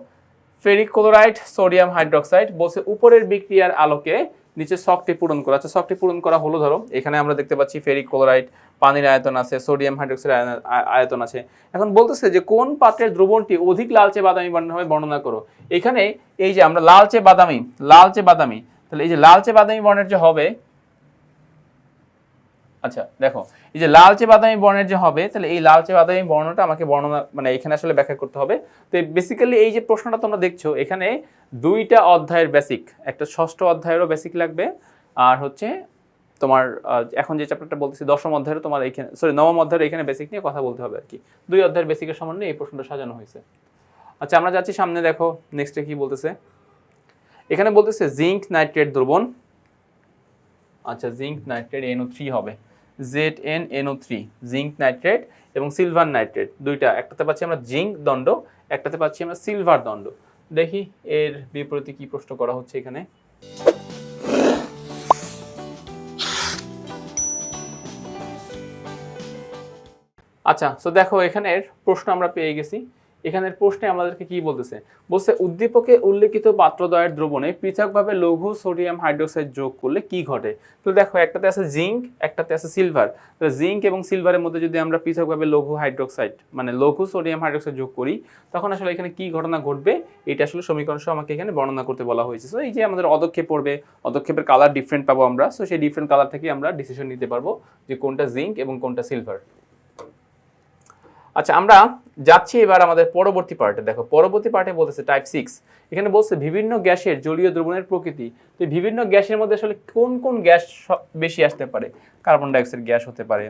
ফেরিক ক্লোরাইড সোডিয়াম হাইড্রোক্সাইড বলছে উপরের বিক্রিয়ার আলোকে নিচে শকটি পূরণ করা। আচ্ছা, শকটি পূরণ করা হলো, ধরো এখানে আমরা দেখতে পাচ্ছি ফেরিক ক্লোরাইড পানির আয়তন আছে, সোডিয়াম হাইড্রোক্সাইড আয়তন আছে। এখন বলতেছে যে কোন পাত্রের দ্রবণটি অধিক লালচে বাদামি বর্ণের বর্ণনা করো। এখানে এই যে আমরা লালচে বাদামি, তাহলে এই যে লালচে বাদামি বর্ণের যে হবে, আচ্ছা দেখো এই যে লালচে বাদামি বর্ণের যে হবে, তাহলে এই লালচে বাদামি বর্ণটা আমাকে বর্ণনা মানে এখানে আসলে ব্যাখ্যা করতে হবে। তো বেসিক্যালি এই যে প্রশ্নটা তোমরা দেখছো এখানে দুইটা অধ্যায়ের বেসিক, একটা ষষ্ঠ অধ্যায়েরও বেসিক লাগবে, আর হচ্ছে তোমার এখন যে চ্যাপ্টারটা বলতেছি দশম অধ্যায়ের তোমার এখানে নবম অধ্যায়ের এখানে বেসিক নিয়ে কথা বলতে হবে আর কি। দুই অধ্যায়ের বেসিকের সমন্বয়ে এই প্রশ্নটা সাজানো হয়েছে। আচ্ছা, আমরা যাচ্ছি সামনে। দেখো নেক্সটে কি বলতেছে, এখানে বলতেছে জিঙ্ক নাইট্রেট দ্রবণ। আচ্ছা, জিঙ্ক নাইট্রেট NO3 হবে, ZnNO3, জিঙ্ক নাইট্রেট এবং সিলভার নাইট্রেট দুইটা, একটাতে পাচ্ছি আমরা জিঙ্ক দণ্ড, একটাতে পাচ্ছি আমরা সিলভার দণ্ড। দেখি এর বিপরীতে কি প্রশ্ন করা হচ্ছে এখানে। আচ্ছা, সো দেখো এখানের প্রশ্ন আমরা পেয়ে গেছি। এখানের প্রশ্নে আমাদেরকে কি বলতেছে, বলছে উদ্দীপকে উল্লেখিত পাত্রদ্বয়ের দ্রবণে পৃথকভাবে লঘু সোডিয়াম হাইড্রোক্সাইড যোগ করলে কি ঘটে। তো দেখো একটাতে আছে জিঙ্ক, একটাতে আছে সিলভার। তো জিঙ্ক এবং সিলভারের মধ্যে যদি আমরা পৃথকভাবে লঘু হাইড্রোক্সাইড মানে লঘু সোডিয়াম হাইড্রোক্সাইড যোগ করি তখন আসলে এখানে কি ঘটনা ঘটবে, এটা আসলে সমীকরণ সহ আমাকে এখানে বর্ণনা করতে বলা হয়েছে। সো এই যে আমাদের অদক্ষেপ পড়বে, অদক্ষেপের কালার ডিফারেন্ট পাবো আমরা। সো সেই ডিফারেন্ট কালার থেকে আমরা ডিসিশন নিতে পারবো যে কোনটা জিঙ্ক এবং কোনটা সিলভার। আচ্ছা, আমরা যাচ্ছি এবার আমাদের পরবর্তী পার্টে। দেখো পরবর্তী পার্টে বলতেছে টাইপ 6, এখানে বলছে বিভিন্ন গ্যাসের জলীয় দ্রবণের প্রকৃতি। তো বিভিন্ন গ্যাসের মধ্যে আসলে কোন কোন গ্যাস বেশি আসতে পারে? কার্বন ডাইঅক্সাইড গ্যাস হতে পারে,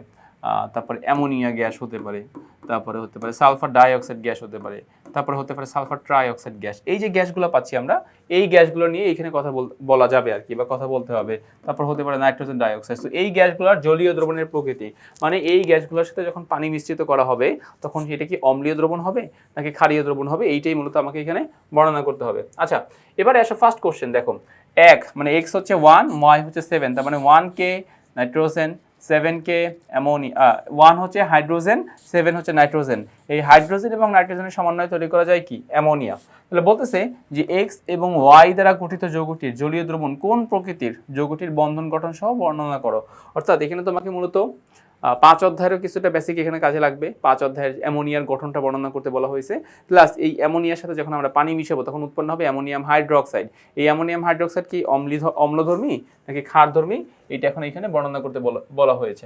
তারপরে অ্যামোনিয়া গ্যাস হতে পারে, তারপরে হতে পারে সালফার ডাইঅক্সাইড গ্যাস হতে পারে, তারপরে হতে পারে সালফার ট্রাইঅক্সাইড গ্যাস। এই যে গ্যাসগুলো পাচ্ছি আমরা, এই গ্যাসগুলো নিয়ে এখানে কথা বলা যাবে আর কি, বা কথা বলতে হবে। তারপর হতে পারে নাইট্রোজেন ডাইঅক্সাইড। তো এই গ্যাসগুলোর জলীয় দ্রবণের প্রকৃতি, মানে এই গ্যাসগুলোর সাথে যখন পানি মিশ্রিত করা হবে তখন এটা কি অম্লীয় দ্রবণ হবে নাকি ক্ষারীয় দ্রবণ হবে, এইটাই মূলত আমাকে এখানে বর্ণনা করতে হবে। আচ্ছা, এবারে আসো ফার্স্ট কোশ্চেন। দেখো এক মানে এক্স হচ্ছে 1, ওয়াই হচ্ছে 7, তার মানে 1K নাইট্রোজেন, 7K অ্যামোনিয়া, 1 হচ্ছে হাইড্রোজেন, 7 হচ্ছে নাইট্রোজেন। এই হাইড্রোজেন এবং নাইট্রোজেনের সমন্বয়ে তৈরি করা যায় কি? অ্যামোনিয়া। তাহলে বলতেছে যে এক্স এবং ওয়াই দ্বারা গঠিত যৌগটির জলীয় দ্রবণ কোন প্রকৃতির, যৌগটির বন্ধন গঠন সহ বর্ণনা করো। অর্থাৎ এখানে তোমাকে মূলত 5 অধ্যায়েরও কিছুটা বেসিক এখানে কাজে লাগবে। 5 অধ্যায়ের অ্যামোনিয়ার গঠনটা বর্ণনা করতে বলা হয়েছে, প্লাস এই অ্যামোনিয়ার সাথে যখন আমরা পানি মিশাবো তখন উৎপন্ন হবে অ্যামোনিয়াম হাইড্রোক্সাইড। এই অ্যামোনিয়াম হাইড্রোক্সাইড কি অম্লধর্মী নাকি ক্ষারধর্মী, এটা এখন এখানে বর্ণনা করতে বলা হয়েছে।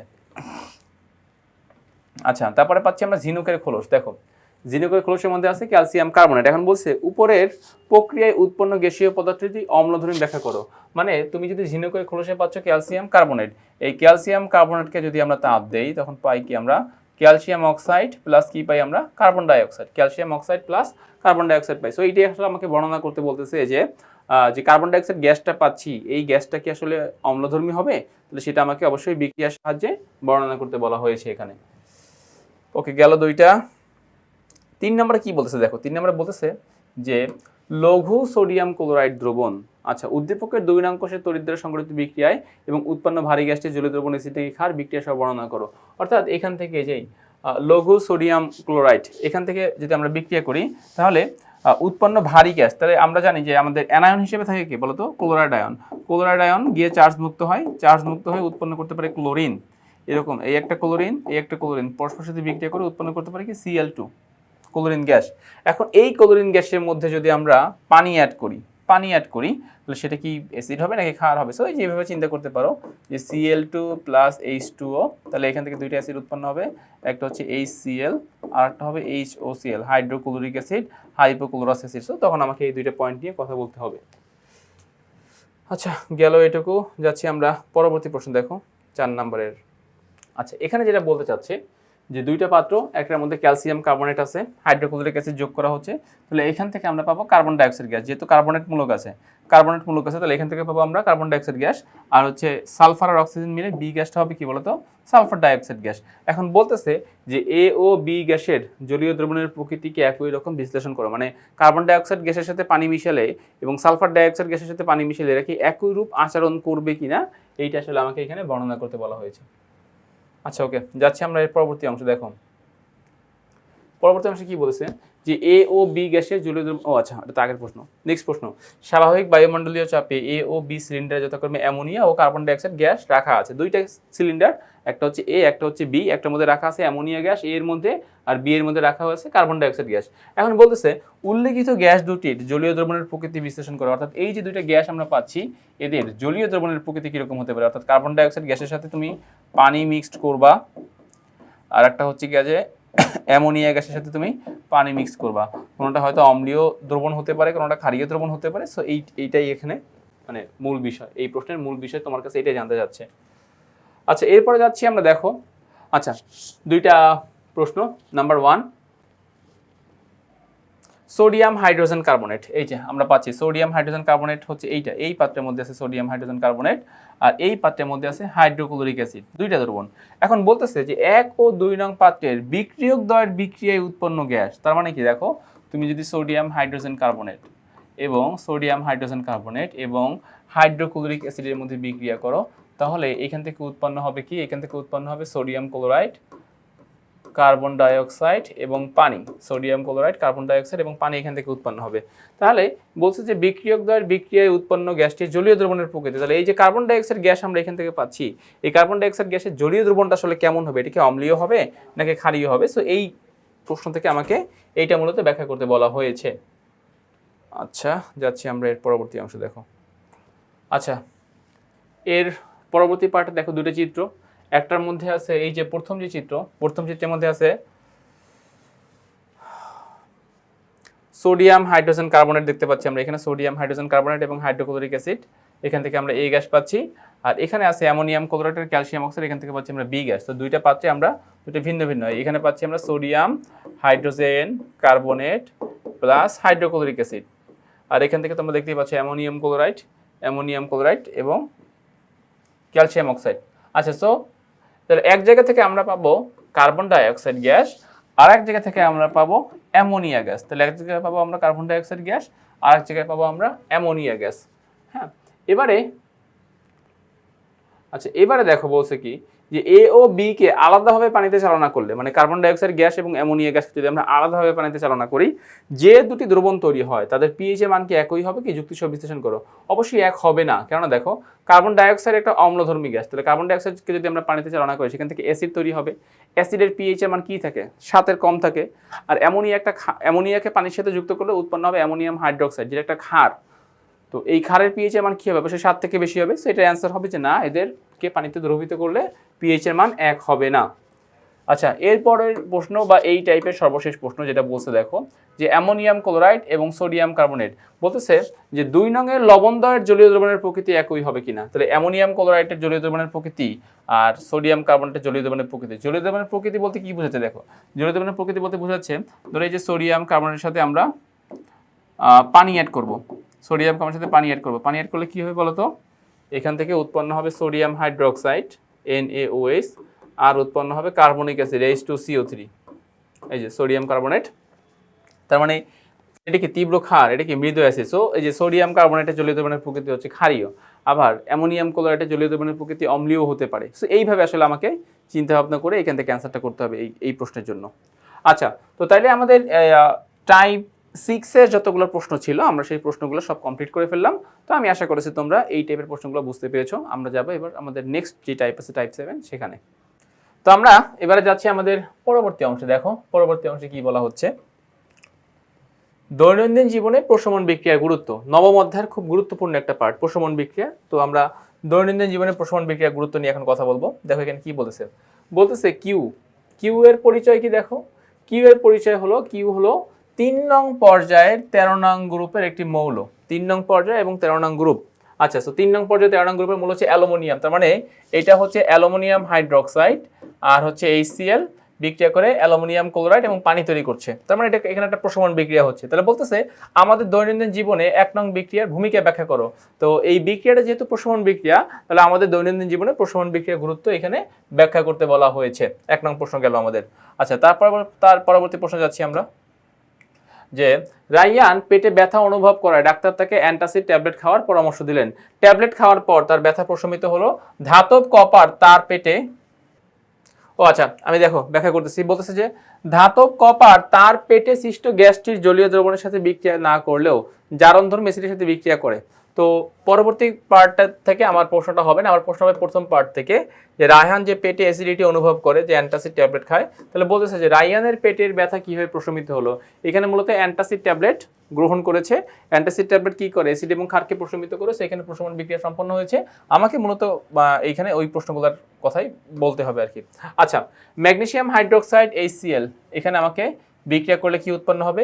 আচ্ছা, তারপরে পাচ্ছি আমরা ঝিনুকের খোলস। দেখো ঝিনুকের খোলসের মধ্যে আছে ক্যালসিয়াম কার্বনেট। এখন বলছে উপরের প্রক্রিয়ায় উৎপন্ন গ্যাসীয় পদার্থটি অম্লধর্মী ব্যাখ্যা করো। মানে তুমি যদি ঝিনুকের খোলসে পাচ্ছ ক্যালসিয়াম কার্বনেট, এই ক্যালসিয়াম কার্বনেটকে যদি আমরা তাপ দেই তখন পাই কি আমরা? ক্যালসিয়াম অক্সাইড প্লাস কি পাই আমরা? Carbon dioxide. Calcium oxide plus carbon dioxide পাই। সো এইটাই আসলে আমাকে বর্ণনা করতে বলতেছে যে যে কার্বন ডাইঅক্সাইড গ্যাসটা পাচ্ছি, এই গ্যাসটা কি আসলে অম্লধর্মী হবে? তাহলে সেটা আমাকে অবশ্যই বিক্রিয়ার সাহায্যে বর্ণনা করতে বলা হয়েছে এখানে। ওকে, গেল দুইটা। 3 নম্বরে কি বলতেছে? দেখো 3 নম্বরে বলতেছে যে লঘু সোডিয়াম ক্লোরাইড দ্রবণ। আচ্ছা, উদ্দীপকের 2 নং কোষের তড়িৎ দ্বারা সংঘটিত বিক্রিয়ায় এবং উৎপন্ন ভারী গ্যাসটি জলীয় দ্রবণ এসিড থেকে ক্ষার বিক্রিয়া সহ বর্ণনা করো। অর্থাৎ এখান থেকে যে লঘু সোডিয়াম ক্লোরাইড, এখান থেকে যদি আমরা বিক্রিয়া করি তাহলে উৎপন্ন ভারী গ্যাস, তাহলে আমরা জানি যে আমাদের অ্যানায়ন হিসেবে থাকে কি বলতো? Chloride ion. ক্লোরাইড আয়ন গিয়ে চার্জ মুক্ত হয়, চার্জ মুক্ত হয়ে উৎপন্ন করতে পারে ক্লোরিন। এরকম এই একটা ক্লোরিন, এই একটা ক্লোরিন পরস্পরের সাথে বিক্রিয়া করে উৎপন্ন করতে পারে কি? Cl2, chlorine gas. এখন এই ক্লোরিন গ্যাসের মধ্যে যদি আমরা পানি অ্যাড করি তাহলে সেটা কি অ্যাসিড হবে নাকি ক্ষার হবে? সো এই যেভাবে চিন্তা করতে পারো যে Cl2 প্লাস H2O, তাহলে এখান থেকে দুইটা অ্যাসিড উৎপন্ন হবে, একটা হচ্ছে HCl আর একটা হবে HOCl, hydrochloric acid, hypochlorous acid. So তখন আমাকে এই দুইটা পয়েন্ট নিয়ে কথা বলতে হবে। আচ্ছা, গেল এটুকু। যাচ্ছি আমরা পরবর্তী প্রশ্ন। দেখো 4 নম্বরের। আচ্ছা, এখানে যেটা বলতে চাচ্ছে যে দুইটা পাত্র, একটার মধ্যে ক্যালসিয়াম কার্বনেট আছে, হাইড্রোক্লোরিক অ্যাসিড যোগ করা হচ্ছে, তাহলে এখান থেকে আমরা পাবো কার্বন ডাইঅক্সাইড গ্যাস। যেহেতু কার্বনেট মূলক আছে, তাহলে এখান থেকে পাবো আমরা কার্বন ডাইঅক্সাইড গ্যাস। আর হচ্ছে সালফার আর অক্সিজেন মিলে বি গ্যাসটা হবে কি বলতো? Sulphur dioxide gas. এখন বলতেছে যে এ ও বি গ্যাসের জলীয় দ্রবণের প্রকৃতিকে একই রকম বিশ্লেষণ করো। মানে কার্বন ডাইঅক্সাইড গ্যাসের সাথে পানি মিশালে এবং সালফার ডাইঅক্সাইড গ্যাসের সাথে পানি মিশালে এরা কি একই রূপ আচরণ করবে কিনা, এইটা আসলে আমাকে এখানে বর্ণনা করতে বলা হয়েছে। আচ্ছা, ওকে, যাচ্ছি আমরা এর পরবর্তী অংশ। দেখো পরবর্তী অংশে কি বলেছে যে এ ও বি গ্যাসের জলীয় দ্রবণ। ও আচ্ছা, এটা তো আগের প্রশ্ন। নেক্সট প্রশ্ন, স্বাভাবিক বায়ুমণ্ডলীয় চাপে এ ও বি সিলিন্ডারে যথাক্রমে অ্যামোনিয়া ও কার্বন ডাইঅক্সাইড গ্যাস রাখা আছে। দুইটা সিলিন্ডার, একটা হচ্ছে এ, একটা হচ্ছে বি। একটার মধ্যে রাখা আছে অ্যামোনিয়া গ্যাস এর মধ্যে, আর বি এর মধ্যে রাখা হয়েছে কার্বন ডাইঅক্সাইড গ্যাস। এখন বলতেছে উল্লেখিত গ্যাস দুটির জলীয় দ্রবণের প্রকৃতি বিশ্লেষণ করো। অর্থাৎ এই যে দুইটা গ্যাস আমরা পাচ্ছি, এদের জলীয় দ্রবণের প্রকৃতি কিরকম হতে পারে? অর্থাৎ কার্বন ডাইঅক্সাইড গ্যাসের সাথে তুমি পানি মিক্সড করবা, আর একটা হচ্ছে কি যে অ্যামোনিয়া গ্যাসের সাথে তুমি পানি মিক্স করবা। কোনোটা হয়তো অম্লীয় দ্রবণ হতে পারে, কোনোটা ক্ষারীয় দ্রবণ হতে পারে। সো এইটাই এখানে মানে মূল বিষয়, এই প্রশ্নের মূল বিষয় তোমার কাছে এটাই জানতে যাচ্ছে। আচ্ছা, এরপরে যাচ্ছি আমরা। দেখো আচ্ছা, দুইটা প্রশ্ন। Number 1, sodium hydrogen carbonate. এই যে আমরা পাচ্ছি সোডিয়াম হাইড্রোজেন কার্বনেট হচ্ছে এইটা, এই পাত্রের মধ্যে আছে সোডিয়াম হাইড্রোজেন কার্বনেট, আর এই পাত্রের মধ্যে আছে হাইড্রোক্লোরিক অ্যাসিড, দুইটা দ্রবণ। এখন বলতেছে যে 1 ও 2 নং পাত্রের বিক্রিয়ক দ্বয়ের বিক্রিয়ায় উৎপন্ন গ্যাস। তার মানে কি? দেখো তুমি যদি সোডিয়াম হাইড্রোজেন কার্বনেট এবং হাইড্রোক্লোরিক অ্যাসিডের মধ্যে বিক্রিয়া করো, তাহলে এখান থেকে উৎপন্ন হবে কি? এখান থেকে উৎপন্ন হবে সোডিয়াম ক্লোরাইড, কার্বন ডাইঅক্সাইড এবং পানি। সোডিয়াম ক্লোরাইড, কার্বন ডাইঅক্সাইড এবং পানি এখান থেকে উৎপন্ন হবে। তাহলে বলছে যে বিক্রিয়ক দ্বয়ের বিক্রিয়ায় উৎপন্ন গ্যাসটির জলীয় দ্রবণের প্রকৃতি। তাহলে এই যে কার্বন ডাইঅক্সাইড গ্যাস আমরা এখান থেকে পাচ্ছি, এই কার্বন ডাইঅক্সাইড গ্যাসের জলীয় দ্রবণটা আসলে কেমন হবে? এটা কি অম্লীয় হবে নাকি ক্ষারীয় হবে? সো এই প্রশ্ন থেকে আমাকে এইটা মূলত ব্যাখ্যা করতে বলা হয়েছে। আচ্ছা, যাচ্ছি আমরা এর পরবর্তী অংশ। দেখো আচ্ছা, এর পরবর্তী পার্টে দেখো দুটো চিত্র। একটার মধ্যে আছে এই যে প্রথম চিত্রের মধ্যে আছে সোডিয়াম হাইড্রোজেন কার্বনেট দেখতে পাচ্ছি আমরা এখানে, সোডিয়াম হাইড্রোজেন কার্বনেট এবং হাইড্রোক্লোরিক অ্যাসিড, এখান থেকে আমরা এ গ্যাস পাচ্ছি। আর এখানে আছে অ্যামোনিয়াম ক্লোরাইড আর ক্যালসিয়াম অক্সাইড, এখান থেকে পাচ্ছি আমরা বি গ্যাস। তো দুইটা পাত্রে আমরা দুটো ভিন্ন ভিন্ন, এখানে পাচ্ছি আমরা sodium hydrogen carbonate plus hydrochloric acid, আর এখান থেকে তোমরা দেখতেই পাচ্ছ অ্যামোনিয়াম ক্লোরাইড এবং ক্যালসিয়াম অক্সাইড। আচ্ছা, সো তাহলে এক জায়গা থেকে আমরা পাবো কার্বন ডাইঅক্সাইড গ্যাস, আর এক জায়গা থেকে আমরা পাবো অ্যামোনিয়া গ্যাস। তাহলে এক জায়গায় পাবো আমরা কার্বন ডাইঅক্সাইড গ্যাস, আর এক জায়গায় পাবো আমরা অ্যামোনিয়া গ্যাস। হ্যাঁ, এবারে দেখো বলছে কি যে এ ও বি কে আলাদাভাবে পানিতে চালনা করলে, মানে কার্বন ডাইঅক্সাইড গ্যাস এবং অ্যামোনিয়া গ্যাস যদি আমরা আলাদাভাবে পানিতে চালনা করি, যে দুটি দ্রবণ তৈরি হয় তাদের পিএইচ এর মান কি একই হবে কি? যুক্তি সহ বিশ্লেষণ করো। অবশ্যই এক হবে না, কেননা দেখো কার্বন ডাইঅক্সাইড একটা অম্লধর্মী গ্যাস, তাহলে কার্বন ডাইঅক্সাইডকে যদি আমরা পানিতে চালনা করি সেখান থেকে অ্যাসিড তৈরি হবে, অ্যাসিডের পিএইচ এর মান কি থাকে? 7 এর কম থাকে। আর অ্যামোনিয়াকে পানির সাথে যুক্ত করলে উৎপন্ন হবে অ্যামোনিয়াম হাইড্রোক্সাইড, যেটা একটা ক্ষার। তো এই ক্ষারের পিএইচ এর মান কি হবে? অবশ্যই 7 থেকে বেশি হবে। সো এটার অ্যান্সার হবে যে না, এদেরকে পানিতে দ্রবীভূত করলে পিএইচ এর মান এক হবে না। আচ্ছা, এরপরের প্রশ্ন বা এই টাইপের সর্বশেষ প্রশ্ন যেটা বলছে দেখো, যে অ্যামোনিয়াম ক্লোরাইড এবং সোডিয়াম কার্বনেট, বলতেছে যে 2 নংয়ের লবণদ্বয়ের জলীয় দ্রবণের প্রকৃতি একই হবে কিনা। তাহলে অ্যামোনিয়াম ক্লোরাইডের জলীয় দ্রবণের প্রকৃতি আর সোডিয়াম কার্বনেটের জলীয় দ্রবণের প্রকৃতি, জলীয় দ্রবণের প্রকৃতি বলতে কি বোঝাচ্ছে দেখো, জলীয় দ্রবণের প্রকৃতি বলতে বোঝাচ্ছে ধরো এই যে সোডিয়াম কার্বনেটের সাথে আমরা পানি অ্যাড করব, সোডিয়াম কার্বনের সাথে পানি অ্যাড করব, পানি অ্যাড করলে কি হবে বলো তো? এখান থেকে উৎপন্ন হবে সোডিয়াম হাইড্রোক্সাইড NaOH, আর উৎপন্ন হবে কার্বনিক অ্যাসিড H2CO3, এই যে সোডিয়াম কার্বনেট। তার মানে এটা কি তীব্র ক্ষার, এটা কি মৃদু অ্যাসিড। সো এই যে সোডিয়াম কার্বনেটের জলীয় দ্রবণের প্রকৃতি হচ্ছে ক্ষারীয়, আবার অ্যামোনিয়াম ক্লোরাইডের জলীয় দ্রবণের প্রকৃতি অম্লীয় হতে পারে। সো এইভাবে আসলে আমাকে চিন্তা ভাবনা করে এখান থেকে অ্যান্সারটা করতে হবে এই প্রশ্নের জন্য। আচ্ছা, তো তাইলে আমাদের টাইপ 6-এর যতগুলো প্রশ্ন ছিল আমরা সেই প্রশ্নগুলো সব কমপ্লিট করে ফেললাম। তো আমি আশা করছি তোমরা এই টাইপের প্রশ্নগুলো বুঝতে পেরেছো। আমরা যাবো এবার আমাদের নেক্সট যে টাইপ আছে টাইপ 7 সেখানে। তো আমরা এবারে যাচ্ছি আমাদের পরবর্তী অংশে। দেখো পরবর্তী অংশে কি বলা হচ্ছে, দৈনন্দিন জীবনে প্রশমন বিক্রিয়ার গুরুত্ব। নবম অধ্যায়ের খুব গুরুত্বপূর্ণ একটা পার্ট প্রশমন বিক্রিয়া। তো আমরা দৈনন্দিন জীবনে প্রশমন বিক্রিয়ার গুরুত্ব নিয়ে এখন কথা বলবো। দেখো এখানে কি বলতেছে কিউ এর পরিচয় কি দেখো, কিউ এর পরিচয় হলো, কিউ হলো 3 নং পর্যায়ের 13 নং গ্রুপের একটি মৌল। 3 নং পর্যায় এবং 13 নং গ্রুপ। আচ্ছা, তো 3 নং পর্যায়ে 13 নং গ্রুপের মূল হচ্ছে অ্যালুমিনিয়াম। তার মানে এটা হচ্ছে অ্যালুমিনিয়াম হাইড্রোক্সাইড আর হচ্ছে HCl বিক্রিয়া করে অ্যালুমিনিয়াম ক্লোরাইড এবং পানি তৈরি করছে। তার মানে এটা এখানে একটা প্রশমন বিক্রিয়া হচ্ছে। তাহলে বলতেছে আমাদের দৈনন্দিন জীবনে 1 নং বিক্রিয়ার ভূমিকা ব্যাখ্যা করো। তো এই বিক্রিয়াটা যেহেতু প্রশমন বিক্রিয়া, তাহলে আমাদের দৈনন্দিন জীবনে প্রশমন বিক্রিয়ার গুরুত্ব এখানে ব্যাখ্যা করতে বলা হয়েছে। 1 নং প্রশ্ন গেল আমাদের। আচ্ছা, তার পরবর্তী প্রশ্ন যাচ্ছি আমরা, যে রাইয়ান পেটে ব্যথা অনুভব করায় ডাক্তার তাকে অ্যান্টাসিড ট্যাবলেট খাওয়ার পরামর্শ দিলেন। ট্যাবলেট খাওয়ার পর তার ব্যথা প্রশমিত হলো। ধাতব কপার তার পেটে, আচ্ছা আমি দেখো ব্যাখ্যা করতেছি। বলতেছে যে ধাতব কপার তার পেটে সৃষ্ট গ্যাসটির জলীয় দ্রবণের সাথে বিক্রিয়া না করলেও জারণধর্মী অ্যাসিডের সাথে বিক্রিয়া করে। তো পরবর্তী পার্টটা থেকে আমার প্রশ্নটা হবে না, আমার প্রশ্ন হবে প্রথম পার্ট থেকে, যে রায়হান যে পেটে অ্যাসিডিটি অনুভব করে, যে অ্যান্টাসিড ট্যাবলেট খায়, তাহলে বলতেছে যে রায়হানের পেটের ব্যথা কিভাবে প্রশমিত হলো। এখানে মূলত অ্যান্টাসিড ট্যাবলেট গ্রহণ করেছে। অ্যান্টাসিড ট্যাবলেট কি করে? অ্যাসিড এবং ক্ষারকে প্রশমিত করে, সেখানে প্রশমন বিক্রিয়া সম্পন্ন হয়েছে। আমাকে মূলত এইখানে ওই প্রশ্নগুলোর কথাই বলতে হবে আর কি। আচ্ছা, ম্যাগনেসিয়াম হাইড্রোক্সাইড HCl, এখানে আমাকে বিক্রিয়া করলে কি উৎপন্ন হবে?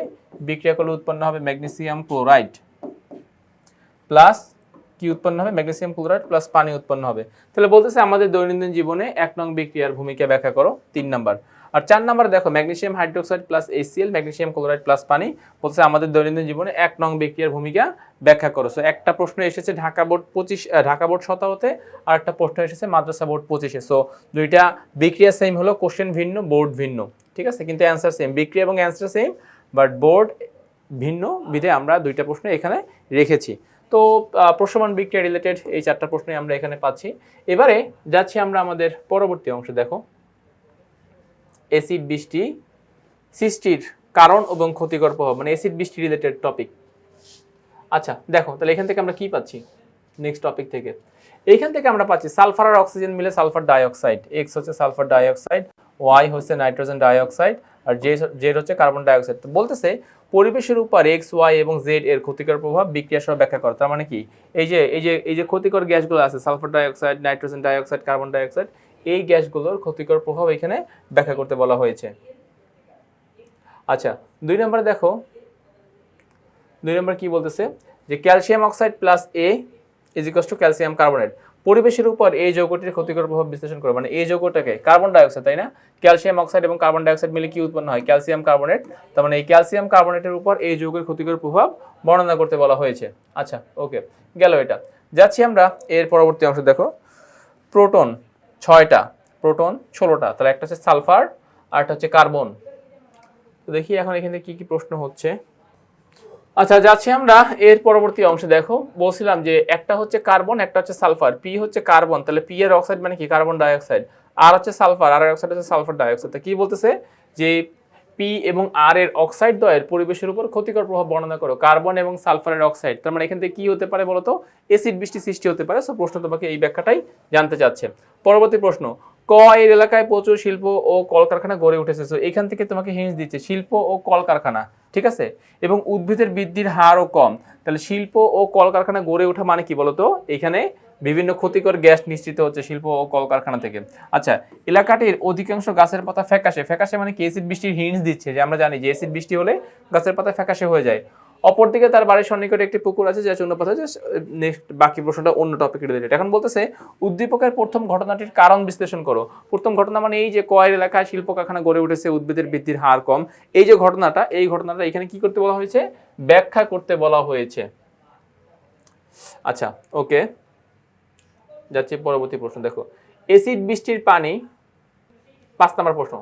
বিক্রিয়া করলে উৎপন্ন হবে ম্যাগনেসিয়াম ক্লোরাইড প্লাস কি উৎপন্ন হবে? ম্যাগনেসিয়াম ক্লোরাইড প্লাস পানি উৎপন্ন হবে। তাহলে বলতেছে আমাদের দৈনন্দিন জীবনে 1 নং বিক্রিয়ার ভূমিকা ব্যাখ্যা করো, 3 নাম্বার। আর 4 নাম্বার দেখো magnesium hydroxide plus HCl, magnesium chloride plus পানি, বলতেছে আমাদের দৈনন্দিন জীবনে 1 নং বিক্রিয়ার ভূমিকা ব্যাখ্যা করো। সো একটা প্রশ্ন এসেছে ঢাকা বোর্ড 17-তে, আর একটা প্রশ্ন এসেছে মাদ্রাসা বোর্ড 25-এ। সো দুইটা বিক্রিয়া সেম হলো, কোশ্চেন ভিন্ন, বোর্ড ভিন্ন, ঠিক আছে, কিন্তু অ্যান্সার সেম। বিক্রিয়া এবং অ্যান্সার সেম, বাট বোর্ড ভিন্ন বিধে আমরা দুইটা প্রশ্ন এখানে রেখেছি। তো প্রশমন বিক্রিয়া রিলেটেড এই 4টা প্রশ্নই আমরা এখানে পাচ্ছি। এবারে যাচ্ছি আমরা আমাদের পরবর্তী অংশে। দেখো অ্যাসিড বৃষ্টি সৃষ্টির কারণ এবং ক্ষতিকর প্রভাব, মানে অ্যাসিড বৃষ্টি রিলেটেড টপিক। আচ্ছা দেখো, তাহলে এখান থেকে আমরা কি পাচ্ছি নেক্সট টপিক থেকে? এইখান থেকে আমরা পাচ্ছি সালফার আর অক্সিজেন মিলে সালফার ডাইঅক্সাইড। X হচ্ছে সালফার ডাইঅক্সাইড, Y হচ্ছে নাইট্রোজেন ডাইঅক্সাইড, আর Z হচ্ছে কার্বন ডাইঅক্সাইড। তো বলতেছে পরিবেশের উপর X, Y এবং Z এর ক্ষতিকর প্রভাব বিক্রিয়া সহ ব্যাখ্যা করো। তার মানে কি, এই যে ক্ষতিকর গ্যাসগুলো আছে, sulphur dioxide, nitrogen dioxide, carbon dioxide, এই গ্যাসগুলোর ক্ষতিকর প্রভাব এখানে ব্যাখ্যা করতে বলা হয়েছে। আচ্ছা 2 নম্বরে দেখো 2 নম্বর কি বলতেছে যে calcium oxide plus A is equals to calcium carbonate. পরিবেশের উপর এই যৌগটির ক্ষতিকর প্রভাব বিশ্লেষণ করো, মানে এই যৌগটাকে কার্বন ডাইঅক্সাইড, তাই না, ক্যালসিয়াম অক্সাইড এবং কার্বন ডাইঅক্সাইড মিলে কি উৎপন্ন হয়, ক্যালসিয়াম কার্বনেট। তার মানে এই ক্যালসিয়াম কার্বনেটের উপর এই যৌগের ক্ষতিকর প্রভাব বর্ণনা করতে বলা হয়েছে। আচ্ছা ওকে, গেল এটা। যাচ্ছি আমরা এর পরবর্তী অংশ। দেখো প্রোটন 6টা, প্রোটন 16টা, তাহলে একটা হচ্ছে সালফার আর একটা হচ্ছে কার্বন। তো দেখি এখন এখানে কি কি প্রশ্ন হচ্ছে। আচ্ছা যাচ্ছি আমরা এর পরবর্তী অংশে। দেখো বলছিলাম যে একটা হচ্ছে কার্বন, একটা হচ্ছে সালফার। পি হচ্ছে কার্বন, তাহলে পি এর অক্সাইড মানে কি, কার্বন ডাইঅক্সাইড। আর হচ্ছে সালফার, আর এর অক্সাইড হচ্ছে সালফার ডাইঅক্সাইড। তো কি বলতেছে যে পি এবং আর এর অক্সাইড দ্বয়ের পরিবেশের উপর ক্ষতিকর প্রভাব বর্ণনা করো, কার্বন এবং সালফারের অক্সাইড। তার মানে এখান থেকে কি হতে পারে বলতো, অ্যাসিড বৃষ্টি সৃষ্টি হতে পারে। সো প্রশ্ন তোমাকে এই ব্যাখ্যাটাই জানতে চাচ্ছে। পরবর্তী প্রশ্ন, ক এর এলাকায় প্রচুর শিল্প ও কলকারখানা গড়ে উঠেছে। সো এখান থেকে তোমাকে হিন্ট দিচ্ছে শিল্প ও কলকারখানা, ঠিক আছে, এবং উদ্ভিদের বৃদ্ধির হারও কম। তাহলে শিল্প ও কলকারখানা গড়ে ওঠা মানে কি বলতো, এখানে বিভিন্ন ক্ষতিকর গ্যাস নিশ্চিত হচ্ছে শিল্প ও কলকারখানা থেকে। আচ্ছা, এলাকাটির অধিকাংশ গাছের পাতা ফ্যাকাশে, ফ্যাকাশে মানে কি, অ্যাসিড বৃষ্টির হিন্টস দিচ্ছে, যে আমরা জানি যে অ্যাসিড বৃষ্টি হলে গাছের পাতা ফ্যাকাশে হয়ে যায়। অপরদিকে তার বাড়ির সন্নিকটে একটি পুকুর আছে যা চূর্ণপাত হয়েছে। নেক্সট বাকি প্রশ্নটা অন্য টপিক রিলেটেড। এখন বলতেছে উদ্দীপকের প্রথম ঘটনাটির কারণ বিশ্লেষণ করো। প্রথম ঘটনা মানে এই যে কয়ের এলাকায় শিল্প কারখানা গড়ে উঠেছে, উদ্ভিদের বৃদ্ধির হার কম, এই যে ঘটনাটা, এই ঘটনাটা এখানে কি করতে বলা হয়েছে, ব্যাখ্যা করতে বলা হয়েছে। আচ্ছা ওকে, যাচ্ছি পরবর্তী প্রশ্ন। দেখো অ্যাসিড বৃষ্টির পানি, 5 নম্বর প্রশ্ন,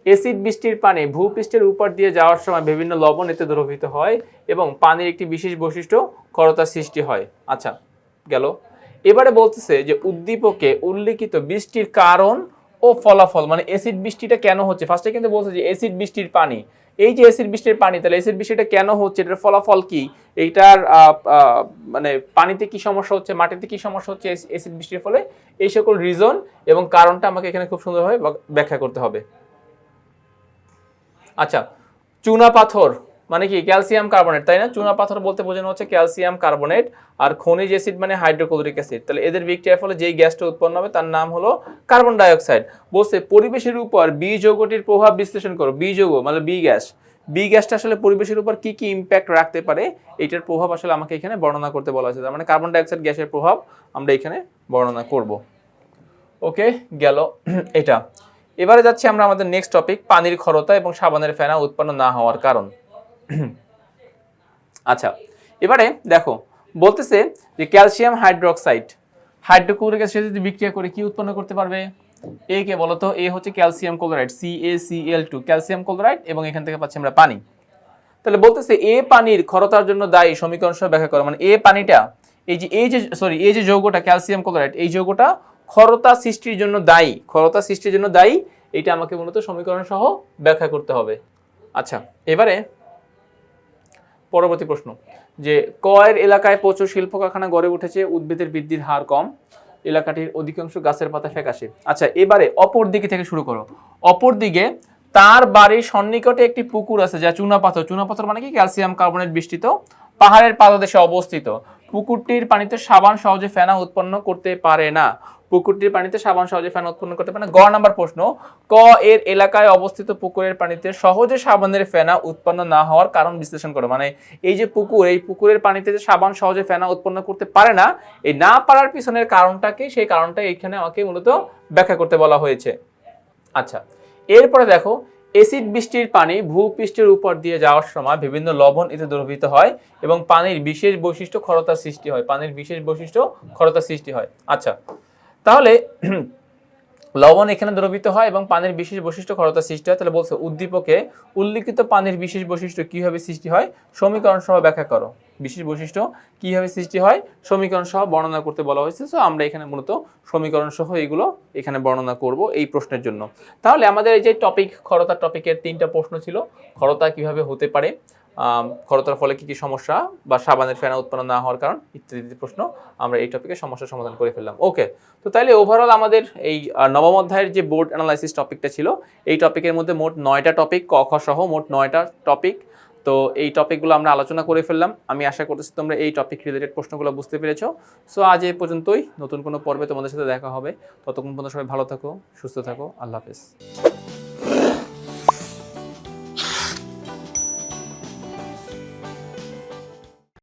অ্যাসিড বৃষ্টির পানি ভূপৃষ্ঠের উপর দিয়ে যাওয়ার সময় বিভিন্ন লবণ এতে দ্রবীভূত হয় এবং পানির একটি বিশেষ বৈশিষ্ট্য ক্ষরতা সৃষ্টি হয়। আচ্ছা গেল। এবারে বলতেছে যে উদ্দীপকে উল্লেখিত বৃষ্টির কারণ ও ফলাফল, মানে অ্যাসিড বৃষ্টিটা কেন হচ্ছে। ফার্স্টে কিন্তু বলছে যে অ্যাসিড বৃষ্টির পানি, এই যে অ্যাসিড বৃষ্টির পানি, তাহলে অ্যাসিড বৃষ্টিটা কেন হচ্ছে, এটার ফলাফল কি, এইটার মানে পানিতে কি সমস্যা হচ্ছে, মাটিতে কি সমস্যা হচ্ছে অ্যাসিড বৃষ্টির ফলে, এই সকল রিজন এবং কারণটা আমাকে এখানে খুব সুন্দরভাবে ব্যাখ্যা করতে হবে। আচ্ছা, চুনা পাথর মানে কি, ক্যালসিয়াম কার্বনেট, তাই না, চুনা পাথর বলতে বোঝানো হচ্ছে ক্যালসিয়াম কার্বনেট। আর খনিজ অ্যাসিড মানে হাইড্রোক্লোরিক অ্যাসিড। তাহলে এদের বিক্রিয়ার ফলে যেই গ্যাসটা উৎপন্ন হবে তার নাম হলো কার্বন ডাইঅক্সাইড। বলছে পরিবেশের উপর বি যৌগটির প্রভাব বিশ্লেষণ করো। বি যৌগ মানে বি গ্যাস, বি গ্যাসটা আসলে পরিবেশের উপর কি কি ইম্প্যাক্ট রাখতে পারে, এইটার প্রভাব আসলে আমাকে এখানে বর্ণনা করতে বলা হয়েছে। তার মানে কার্বন ডাইঅক্সাইড গ্যাসের প্রভাব আমরা এখানে বর্ণনা করব। ওকে গেল এটা। এবারে যাচ্ছি আমরা আমাদের নেক্সট টপিক, পানির ক্ষরতা এবং সাবানের ফেনা উৎপন্ন না হওয়ার কারণ। আচ্ছা এবারে দেখো বলতেছে যে ক্যালসিয়াম হাইড্রোক্সাইড হাইড্রোক্লোরিক অ্যাসিড যদি বিক্রিয়া করে কি উৎপন্ন করতে পারবে, এ কে বলতো, এ হচ্ছে calcium chloride CaCl2, calcium chloride, এবং এখান থেকে পাচ্ছি আমরা পানি। তাহলে বলতেছে এ পানির ক্ষরতার জন্য দায়ী সমীকরণ সহ ব্যাখ্যা করো। মানে এ পানিটা, এই যে যৌগটা ক্যালসিয়াম ক্লোরাইড, এই যৌগটা ক্ষরতা সৃষ্টির জন্য দায়ী, ক্ষরতা সৃষ্টির জন্য দায়ী, এটা আমাকে মূলত সমীকরণ সহ ব্যাখ্যা করতে হবে। আচ্ছা এবারে পরবর্তী প্রশ্ন, যে কয়ের এলাকায় প্রচুর শিল্প কারখানা গড়ে উঠেছে, উদ্ভিদের বৃদ্ধির হার কম, এলাকাটির অধিকাংশ গাছের পাতা ফ্যাকাশে। আচ্ছা এবারে অপর দিকে থেকে শুরু করো। অপর দিকে তার বাড়ির সন্নিকটে একটি পুকুর আছে যা চুনাপাথর, চুনাপাথর মানে কি, ক্যালসিয়াম কার্বনেট বেষ্টিত, পাহাড়ের পাদদেশে অবস্থিত। পুকুরটির পানিতে সাবান সহজে ফেনা উৎপন্ন করতে পারে না। পুকুরটির পানিতে সাবান সহজে ফেনা উৎপন্ন করতে পারে না। গ নাম্বার প্রশ্ন, ক এর এলাকায় অবস্থিত পুকুরের পানিতে সহজে সাবানের ফেনা উৎপন্ন না হওয়ার কারণ বিশ্লেষণ করো। মানে এই যে পুকুর, এই পুকুরের পানিতে যে সাবান সহজে ফেনা উৎপন্ন করতে পারে না, এই না পারার পিছনের কারণটাকে, সেই কারণটা এখানে আমাকে মূলত ব্যাখ্যা করতে বলা হয়েছে। আচ্ছা এরপরে দেখো অ্যাসিড বৃষ্টির পানি ভূপৃষ্ঠের উপর দিয়ে যাওয়ার সময় বিভিন্ন লবণ এতে দ্রবীভূত হয় এবং পানির বিশেষ বৈশিষ্ট্য ক্ষরতার সৃষ্টি হয়, পানির বিশেষ বৈশিষ্ট্য ক্ষরতার সৃষ্টি হয়। আচ্ছা তাহলে লবণ এখানে দ্রবীভূত হয় এবং পানির বিশেষ বৈশিষ্ট্য ক্ষরতার সৃষ্টি হয়। তাহলে বলছে উদ্দীপকে উল্লিখিত পানির বিশেষ বৈশিষ্ট্য কিভাবে সৃষ্টি হয় সমীকরণ সহ ব্যাখ্যা করো। বিশেষ বৈশিষ্ট্য কিভাবে সৃষ্টি হয় সমীকরণ সহ বর্ণনা করতে বলা হয়েছে। সো আমরা এখানে মূলত সমীকরণ সহ এগুলো এখানে বর্ণনা করব এই প্রশ্নের জন্য। তাহলে আমাদের এই যে টপিক, ক্ষরতার টপিকের 3টা প্রশ্ন ছিল, ক্ষরতা কিভাবে হতে পারে, ক্ষরতার ফলে কি কি সমস্যা, বা সাবানের ফেনা উৎপন্ন না হওয়ার কারণ ইত্যাদি প্রশ্ন আমরা এই টপিকে সমস্যার সমাধান করে ফেললাম। ওকে, তো তাইলে ওভারঅল আমাদের এই নবম অধ্যায়ের যে বোর্ড অ্যানালাইসিস টপিকটা ছিল, এই টপিকের মধ্যে মোট 9টা টপিক, ক খ সহ মোট 9টা টপিক। তো এই টপিকগুলো আমরা আলোচনা করে ফেললাম। আমি আশা করতেছি তোমরা এই টপিক রিলেটেড প্রশ্নগুলো বুঝতে পেরেছো। সো আজ এই পর্যন্তই, নতুন কোনো পর্বে তোমাদের সাথে দেখা হবে। ততক্ষণ পর্যন্ত সবাই ভালো থাকো, সুস্থ থাকো, আল্লাহ হাফেজ।